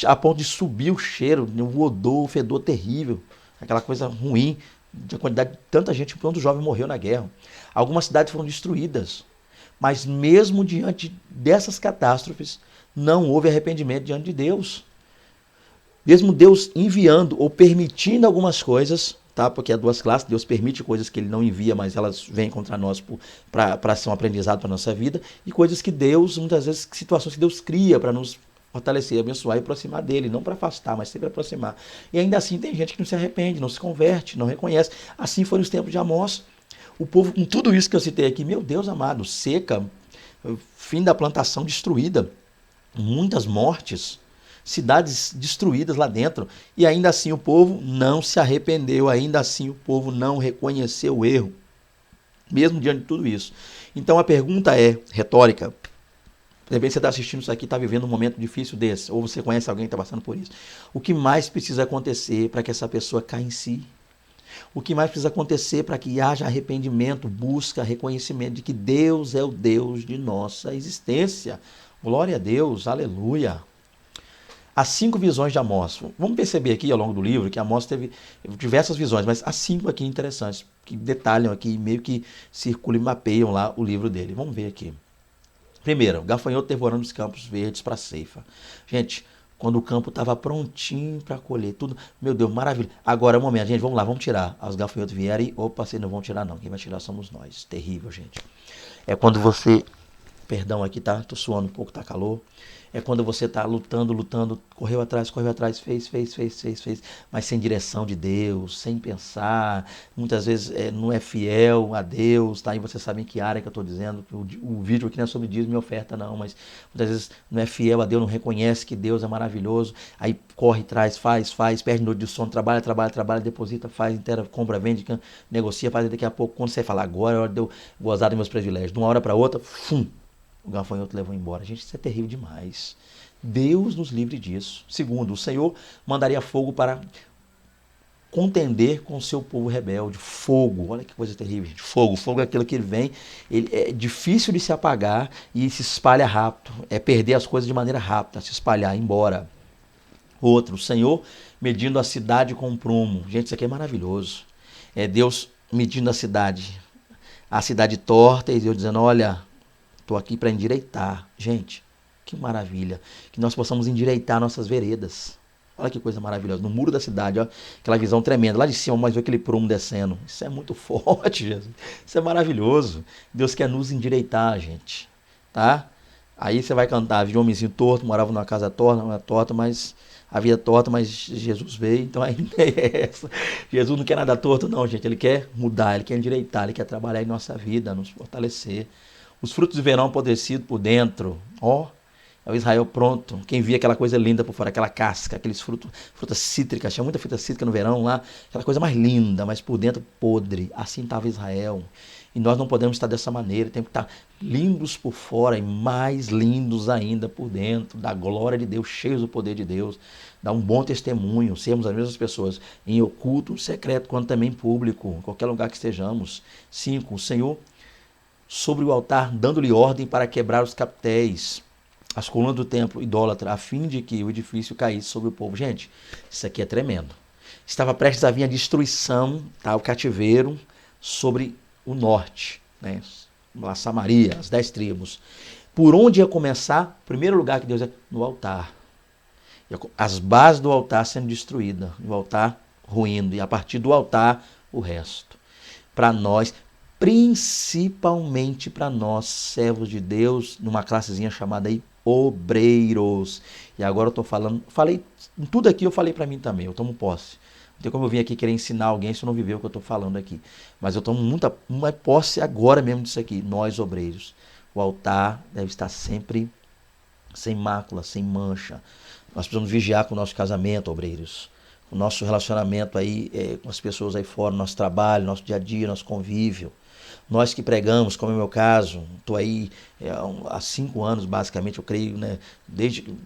a ponto de subir o cheiro, o odor, o fedor terrível, aquela coisa ruim, de quantidade de tanta gente, quando o jovem morreu na guerra. Algumas cidades foram destruídas, mas mesmo diante dessas catástrofes, não houve arrependimento diante de Deus. Mesmo Deus enviando ou permitindo algumas coisas, tá? Porque há duas classes, Deus permite coisas que ele não envia, mas elas vêm contra nós para ser um aprendizado para a nossa vida, e coisas que Deus, muitas vezes, situações que Deus cria para nos fortalecer, abençoar e aproximar dele, não para afastar, mas sempre aproximar. E ainda assim tem gente que não se arrepende, não se converte, não reconhece. Assim foi nos tempos de Amós. O povo, com tudo isso que eu citei aqui, meu Deus amado, seca, fim da plantação destruída, muitas mortes, cidades destruídas lá dentro, e ainda assim o povo não se arrependeu, ainda assim o povo não reconheceu o erro, mesmo diante de tudo isso. Então a pergunta é retórica. De repente você está assistindo isso aqui, está vivendo um momento difícil desse, ou você conhece alguém que está passando por isso. O que mais precisa acontecer para que essa pessoa caia em si? O que mais precisa acontecer para que haja arrependimento, busca, reconhecimento de que Deus é o Deus de nossa existência? Glória a Deus, aleluia. As 5 visões de Amós. Vamos perceber aqui ao longo do livro que Amós teve diversas visões, mas as 5 aqui interessantes, que detalham aqui, meio que circulam e mapeiam lá o livro dele. Vamos ver aqui. Primeiro, gafanhoto devorando os campos verdes para a ceifa. Gente, quando o campo estava prontinho para colher tudo, meu Deus, maravilha. Agora é o momento, gente, vamos lá, vamos tirar. Os gafanhotos vierem, opa, vocês não vão tirar não, quem vai tirar somos nós. Terrível, gente. É quando você, perdão aqui, tá? Tô suando um pouco, tá calor. é quando você está lutando, correu atrás, fez, mas sem direção de Deus, sem pensar, muitas vezes não é fiel a Deus, tá? E você sabe em que área que eu estou dizendo, o vídeo aqui não é sobre dízimo e oferta não, mas muitas vezes não é fiel a Deus, não reconhece que Deus é maravilhoso, aí corre atrás, faz, perde noite de sono, trabalha, deposita, faz, inteira, compra, vende, negocia, faz, e daqui a pouco, quando você fala, agora é hora de eu gozar dos meus privilégios, de uma hora para outra, o gafanhoto levou embora. Gente, isso é terrível demais. Deus nos livre disso. Segundo, o Senhor mandaria fogo para contender com o seu povo rebelde. Fogo, olha que coisa terrível, gente. Fogo é aquilo que ele vem, ele é difícil de se apagar e se espalha rápido. É perder as coisas de maneira rápida, se espalhar, ir embora. Outro, o Senhor medindo a cidade com um prumo. Gente, isso aqui é maravilhoso. É Deus medindo a cidade torta, e Deus dizendo, olha, estou aqui para endireitar. Gente, que maravilha. Que nós possamos endireitar nossas veredas. Olha que coisa maravilhosa. No muro da cidade, ó, aquela visão tremenda. Lá de cima, mas vê aquele prumo descendo. Isso é muito forte, Jesus. Isso é maravilhoso. Deus quer nos endireitar, gente. Tá? Aí você vai cantar, vi um homenzinho torto, morava numa casa torta, mas a vida torta, mas Jesus veio, então aí é essa. Jesus não quer nada torto, não, gente. Ele quer mudar, ele quer endireitar, ele quer trabalhar em nossa vida, nos fortalecer. Os frutos de verão apodrecidos por dentro. Ó, é o Israel pronto. Quem via aquela coisa linda por fora, aquela casca, aqueles frutas cítricas, tinha muita fruta cítrica no verão lá, aquela coisa mais linda, mas por dentro podre. Assim estava Israel. E nós não podemos estar dessa maneira, temos que estar lindos por fora e mais lindos ainda por dentro, da glória de Deus, cheios do poder de Deus, dar um bom testemunho, sermos as mesmas pessoas, em oculto, secreto, quanto também público, em qualquer lugar que estejamos. 5. O Senhor sobre o altar, dando-lhe ordem para quebrar os capitéis, as colunas do templo idólatra, a fim de que o edifício caísse sobre o povo. Gente, isso aqui é tremendo. Estava prestes a vir a destruição, tá, o cativeiro sobre o norte, né? Lá Samaria, as 10 tribos. Por onde ia começar? O primeiro lugar que Deus é no altar. As bases do altar sendo destruídas, o altar ruindo, e a partir do altar o resto. Para nós, principalmente para nós, servos de Deus, numa classezinha chamada aí obreiros. E agora eu estou falei tudo aqui, eu falei para mim também, eu tomo posse. Não tem como eu vir aqui querer ensinar alguém se eu não viver o que eu estou falando aqui. Mas eu tomo uma posse agora mesmo disso aqui, nós obreiros. O altar deve estar sempre sem mácula, sem mancha. Nós precisamos vigiar com o nosso casamento, obreiros. O nosso relacionamento aí com as pessoas aí fora, nosso trabalho, nosso dia a dia, nosso convívio. Nós que pregamos, como é o meu caso, estou aí há 5 anos, basicamente, eu creio, né, desde que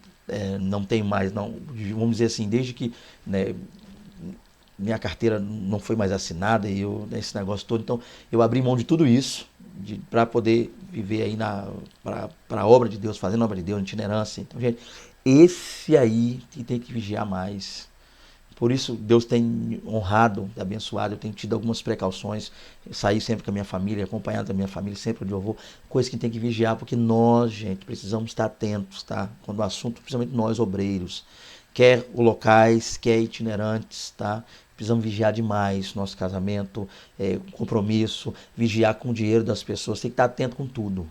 não tenho mais, não, vamos dizer assim, desde que, né, minha carteira não foi mais assinada e esse negócio todo, então eu abri mão de tudo isso para poder viver aí para a obra de Deus, fazendo a obra de Deus, itinerância. Então, gente, esse aí que tem que vigiar mais. Por isso, Deus tem honrado, abençoado, eu tenho tido algumas precauções, sair sempre com a minha família, acompanhado da minha família, sempre onde eu vou, coisa que tem que vigiar, porque nós, gente, precisamos estar atentos, tá? Quando o assunto, principalmente nós, obreiros, quer locais, quer itinerantes, tá? Precisamos vigiar demais nosso casamento, compromisso, vigiar com o dinheiro das pessoas, tem que estar atento com tudo,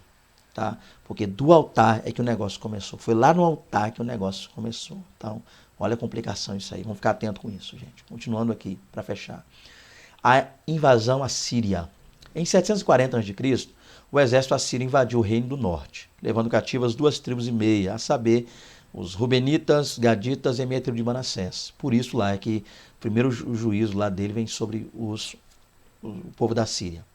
tá? Porque do altar é que o negócio começou, foi lá no altar que o negócio começou, então... Olha a complicação isso aí. Vamos ficar atento com isso, gente. Continuando aqui, para fechar. A invasão assíria. Em 740 a.C., o exército assírio invadiu o reino do norte, levando cativas 2,5 tribos, a saber, os Rubenitas, Gaditas e a meia tribo de Manassés. Por isso lá é que o primeiro juízo lá dele vem sobre o povo da Síria.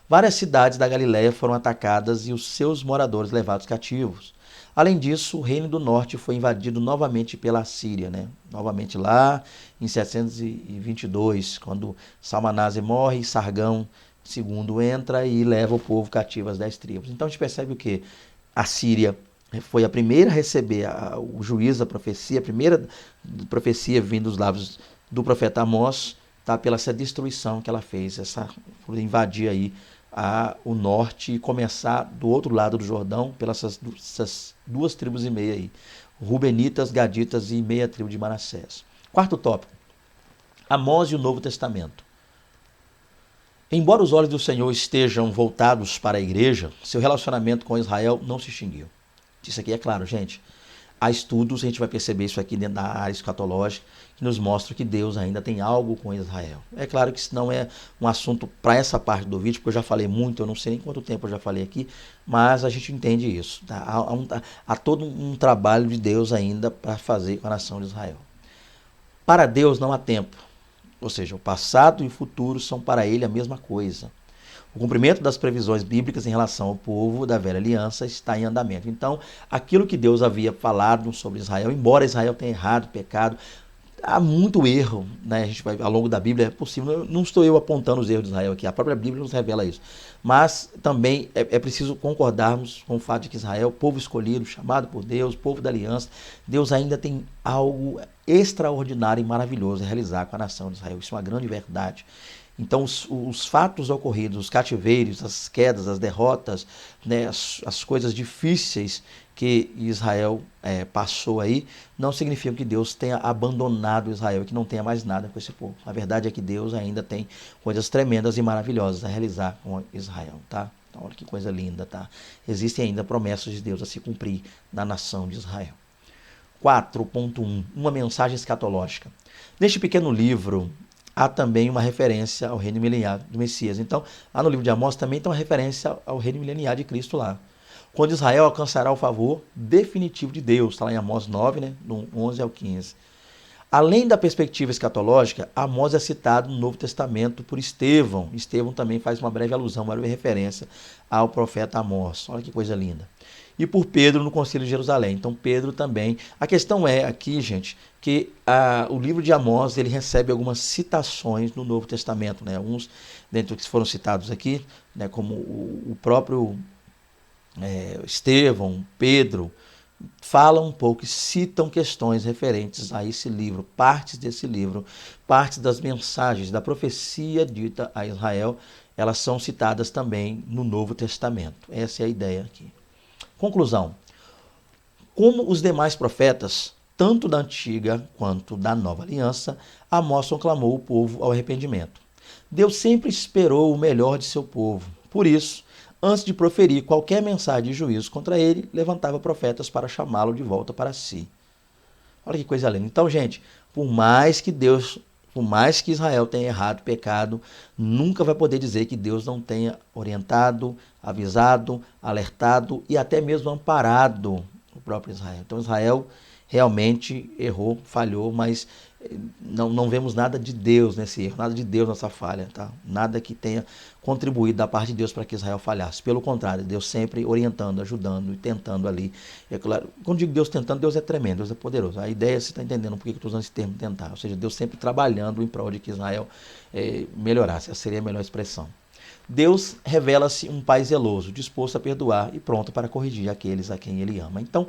Várias cidades da Galiléia foram atacadas e os seus moradores levados cativos. Além disso, o reino do norte foi invadido novamente pela Síria, né? Novamente lá em 722, quando Salmanaser morre e Sargão II entra e leva o povo cativo às 10 tribos. Então a gente percebe o quê? A Síria foi a primeira a receber o juízo da profecia, a primeira profecia vindo dos lábios do profeta Amós, tá? Pela essa destruição que ela fez, por invadir aí o norte e começar do outro lado do Jordão, pelas essas 2,5 tribos aí, Rubenitas, Gaditas e meia tribo de Manassés. Quarto tópico, Amós e o Novo Testamento. Embora os olhos do Senhor estejam voltados para a igreja, seu relacionamento com Israel não se extinguiu. Isso aqui é claro, gente. há estudos, a gente vai perceber isso aqui dentro da área escatológica, que nos mostra que Deus ainda tem algo com Israel. É claro que isso não é um assunto para essa parte do vídeo, porque eu já falei muito, eu não sei nem quanto tempo eu já falei aqui, mas a gente entende isso. Tá? Há todo um trabalho de Deus ainda para fazer com a nação de Israel. Para Deus não há tempo, ou seja, o passado e o futuro são para ele a mesma coisa. O cumprimento das previsões bíblicas em relação ao povo da velha aliança está em andamento. Então, aquilo que Deus havia falado sobre Israel, embora Israel tenha errado, pecado, há muito erro, né? A gente vai, ao longo da Bíblia, é possível, não estou eu apontando os erros de Israel aqui, a própria Bíblia nos revela isso. Mas também é preciso concordarmos com o fato de que Israel, povo escolhido, chamado por Deus, povo da aliança, Deus ainda tem algo extraordinário e maravilhoso a realizar com a nação de Israel. Isso é uma grande verdade. Então, os fatos ocorridos, os cativeiros, as quedas, as derrotas, né, as coisas difíceis que Israel passou aí, não significa que Deus tenha abandonado Israel e que não tenha mais nada com esse povo. A verdade é que Deus ainda tem coisas tremendas e maravilhosas a realizar com Israel, tá? Então, olha que coisa linda, tá? Existem ainda promessas de Deus a se cumprir na nação de Israel. 4.1. Uma mensagem escatológica. Neste pequeno livro, há também uma referência ao reino milenial do Messias. Então, lá no livro de Amós também tem uma referência ao reino milenial de Cristo lá. Quando Israel alcançará o favor definitivo de Deus. Está lá em Amós 9, né, do 11 ao 15. Além da perspectiva escatológica, Amós é citado no Novo Testamento por Estevão. Estevão também faz uma breve alusão, uma breve referência ao profeta Amós. Olha que coisa linda. E por Pedro no Concílio de Jerusalém. Então Pedro também. A questão é aqui, gente, que o livro de Amós ele recebe algumas citações no Novo Testamento, né? Alguns dentre os que foram citados aqui, né, como o próprio Estevão, Pedro, falam um pouco e citam questões referentes a esse livro, partes desse livro, partes das mensagens da profecia dita a Israel, elas são citadas também no Novo Testamento. Essa é a ideia aqui. Conclusão. Como os demais profetas, tanto da antiga quanto da nova aliança, Amós clamou o povo ao arrependimento. Deus sempre esperou o melhor de seu povo. Por isso, antes de proferir qualquer mensagem de juízo contra ele, levantava profetas para chamá-lo de volta para si. Olha que coisa linda. Então, gente, por mais que Israel tenha errado, pecado, nunca vai poder dizer que Deus não tenha orientado, avisado, alertado e até mesmo amparado o próprio Israel. Então Israel realmente errou, falhou, mas não vemos nada de Deus nesse erro, nada de Deus nessa falha, tá? Nada que tenha contribuído da parte de Deus para que Israel falhasse. Pelo contrário, Deus sempre orientando, ajudando e tentando ali. É claro, quando digo Deus tentando, Deus é tremendo, Deus é poderoso. A ideia, você está entendendo por que eu estou usando esse termo tentar. Ou seja, Deus sempre trabalhando em prol de que Israel melhorasse. Essa seria a melhor expressão. Deus revela-se um pai zeloso, disposto a perdoar e pronto para corrigir aqueles a quem ele ama. Então,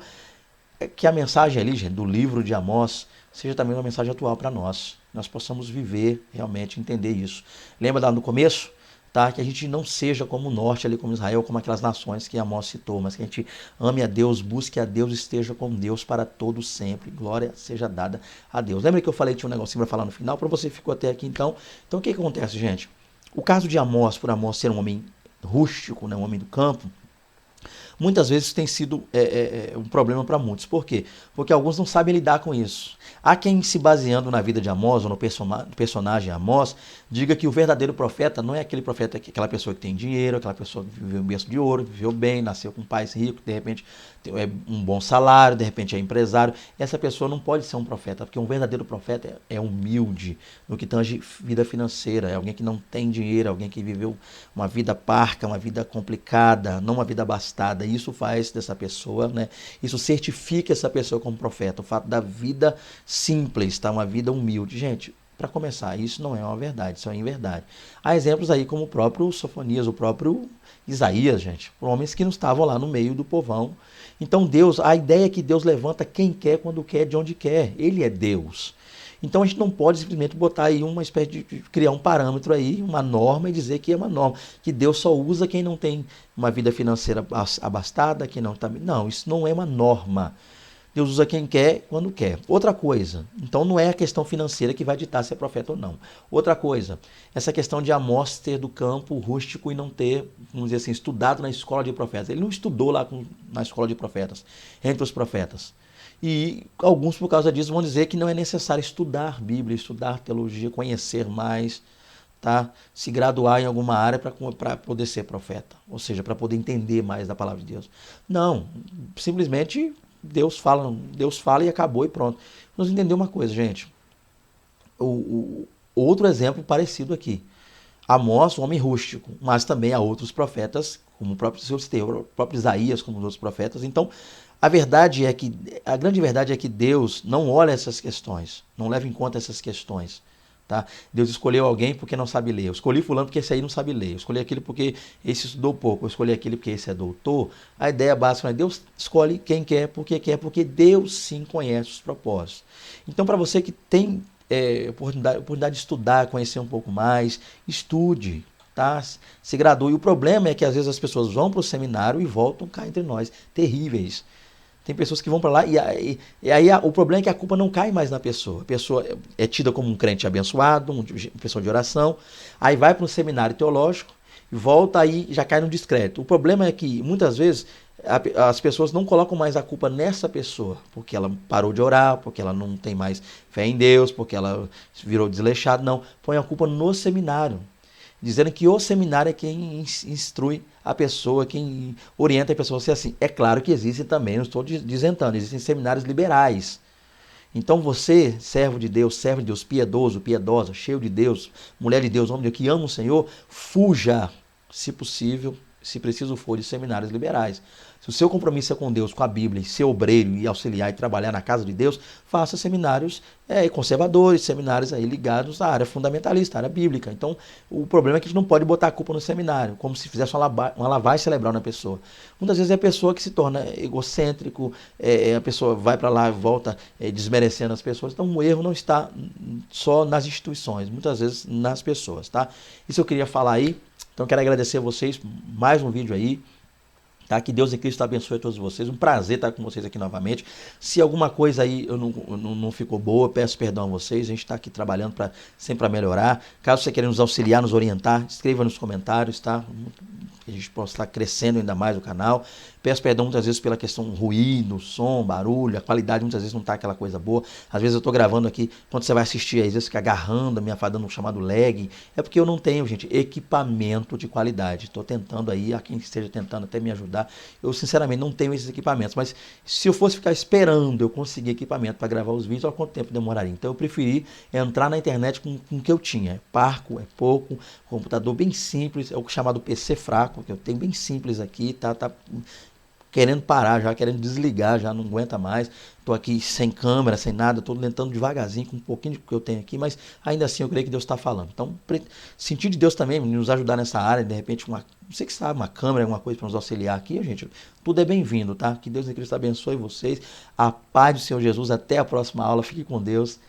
que a mensagem ali, gente, do livro de Amós, seja também uma mensagem atual para nós. Nós possamos viver, realmente, entender isso. Lembra lá no começo? Tá? Que a gente não seja como o norte, ali como Israel, como aquelas nações que Amós citou, mas que a gente ame a Deus, busque a Deus, esteja com Deus para todo sempre. Glória seja dada a Deus. Lembra que eu falei, tinha um negocinho para falar no final, para você ficou até aqui então. Então o que acontece, gente? O caso de Amós, por Amós ser um homem rústico, né, um homem do campo, muitas vezes tem sido um problema para muitos. Por quê? Porque alguns não sabem lidar com isso. Há quem, se baseando na vida de Amós, ou no personagem Amós, diga que o verdadeiro profeta não é aquele profeta, aquela pessoa que tem dinheiro, aquela pessoa que viveu em berço de ouro, viveu bem, nasceu com pais ricos, de repente tem um bom salário, de repente é empresário. Essa pessoa não pode ser um profeta, porque um verdadeiro profeta é humilde no que tange vida financeira, é alguém que não tem dinheiro, alguém que viveu uma vida parca, uma vida complicada, não uma vida abastada. Isso faz dessa pessoa, né? Isso certifica essa pessoa como profeta. O fato da vida simples, tá? Uma vida humilde. Gente, para começar, isso não é uma verdade, isso é inverdade. Há exemplos aí como o próprio Sofonias, o próprio Isaías, gente, homens que não estavam lá no meio do povão. Então Deus, a ideia é que Deus levanta quem quer, quando quer, de onde quer. Ele é Deus. Então a gente não pode simplesmente botar aí uma espécie de criar um parâmetro aí, uma norma e dizer que é uma norma, que Deus só usa quem não tem uma vida financeira abastada, quem não está... Não, isso não é uma norma. Deus usa quem quer, quando quer. Outra coisa, então não é a questão financeira que vai ditar se é profeta ou não. Outra coisa, essa questão de Amós ter do campo rústico e não ter, vamos dizer assim, estudado na escola de profetas. Ele não estudou lá na escola de profetas, entre os profetas. E alguns, por causa disso, vão dizer que não é necessário estudar Bíblia, estudar teologia, conhecer mais, tá? Se graduar em alguma área para poder ser profeta, ou seja, para poder entender mais da palavra de Deus. Não, simplesmente Deus fala e acabou e pronto. Vamos entender uma coisa, gente. Outro exemplo parecido aqui. Amós, um homem rústico, mas também há outros profetas, como o próprio o próprio Isaías, como os outros profetas. Então, a grande verdade é que Deus não olha essas questões, não leva em conta essas questões. Tá? Deus escolheu alguém porque não sabe ler. Eu escolhi fulano porque esse aí não sabe ler. Eu escolhi aquele porque esse estudou pouco. Eu escolhi aquele porque esse é doutor. A ideia básica é Deus escolhe quem quer, porque Deus sim conhece os propósitos. Então, para você que tem oportunidade de estudar, conhecer um pouco mais, estude, tá? Se gradue. O problema é que às vezes as pessoas vão para o seminário e voltam cá entre nós, terríveis. Tem pessoas que vão para lá e aí o problema é que a culpa não cai mais na pessoa. A pessoa é tida como um crente abençoado, uma pessoa de oração, aí vai para um seminário teológico e volta aí já cai no descrédito. O problema é que muitas vezes as pessoas não colocam mais a culpa nessa pessoa, porque ela parou de orar, porque ela não tem mais fé em Deus, porque ela virou desleixada. Não, põe a culpa no seminário, dizendo que o seminário é quem instrui a pessoa, quem orienta a pessoa a ser assim. É claro que existem também, não estou dizentando, existem seminários liberais. Então você, servo de Deus, piedoso, piedosa, cheio de Deus, mulher de Deus, homem de Deus, que ama o Senhor, fuja, se possível, se preciso for, de seminários liberais. Se o seu compromisso é com Deus, com a Bíblia, e ser obreiro e auxiliar e trabalhar na casa de Deus, faça seminários conservadores, seminários aí ligados à área fundamentalista, à área bíblica. Então, o problema é que a gente não pode botar a culpa no seminário, como se fizesse uma lavagem cerebral na pessoa. Muitas vezes é a pessoa que se torna egocêntrico, a pessoa vai para lá e volta desmerecendo as pessoas. Então, o erro não está só nas instituições, muitas vezes nas pessoas, tá? Isso eu queria falar aí. Então, quero agradecer a vocês, mais um vídeo aí. Tá? Que Deus em Cristo abençoe a todos vocês. Um prazer estar com vocês aqui novamente. Se alguma coisa aí não ficou boa, peço perdão a vocês. A gente está aqui trabalhando sempre para melhorar. Caso você queira nos auxiliar, nos orientar, escreva nos comentários, tá? Que a gente possa estar crescendo ainda mais o canal. Peço perdão muitas vezes pela questão ruído, som, barulho, a qualidade muitas vezes não está aquela coisa boa. Às vezes eu estou gravando aqui, quando você vai assistir, às vezes fica agarrando, me afadando um chamado lag. É porque eu não tenho, gente, equipamento de qualidade. Estou tentando aí, a quem esteja tentando até me ajudar. Eu, sinceramente, não tenho esses equipamentos. Mas se eu fosse ficar esperando eu conseguir equipamento para gravar os vídeos, olha quanto tempo demoraria. Então eu preferi entrar na internet com o que eu tinha. É parco, é pouco, computador bem simples, é o chamado PC fraco, que eu tenho bem simples aqui, tá querendo parar já, querendo desligar já, não aguenta mais. Estou aqui sem câmera, sem nada, estou tentando devagarzinho, com um pouquinho de que eu tenho aqui, mas ainda assim eu creio que Deus está falando. Então, sentir de Deus também, nos ajudar nessa área, de repente, não sei que sabe, uma câmera, alguma coisa para nos auxiliar aqui, gente, tudo é bem-vindo, tá? Que Deus em Cristo abençoe vocês. A paz do Senhor Jesus, até a próxima aula, fique com Deus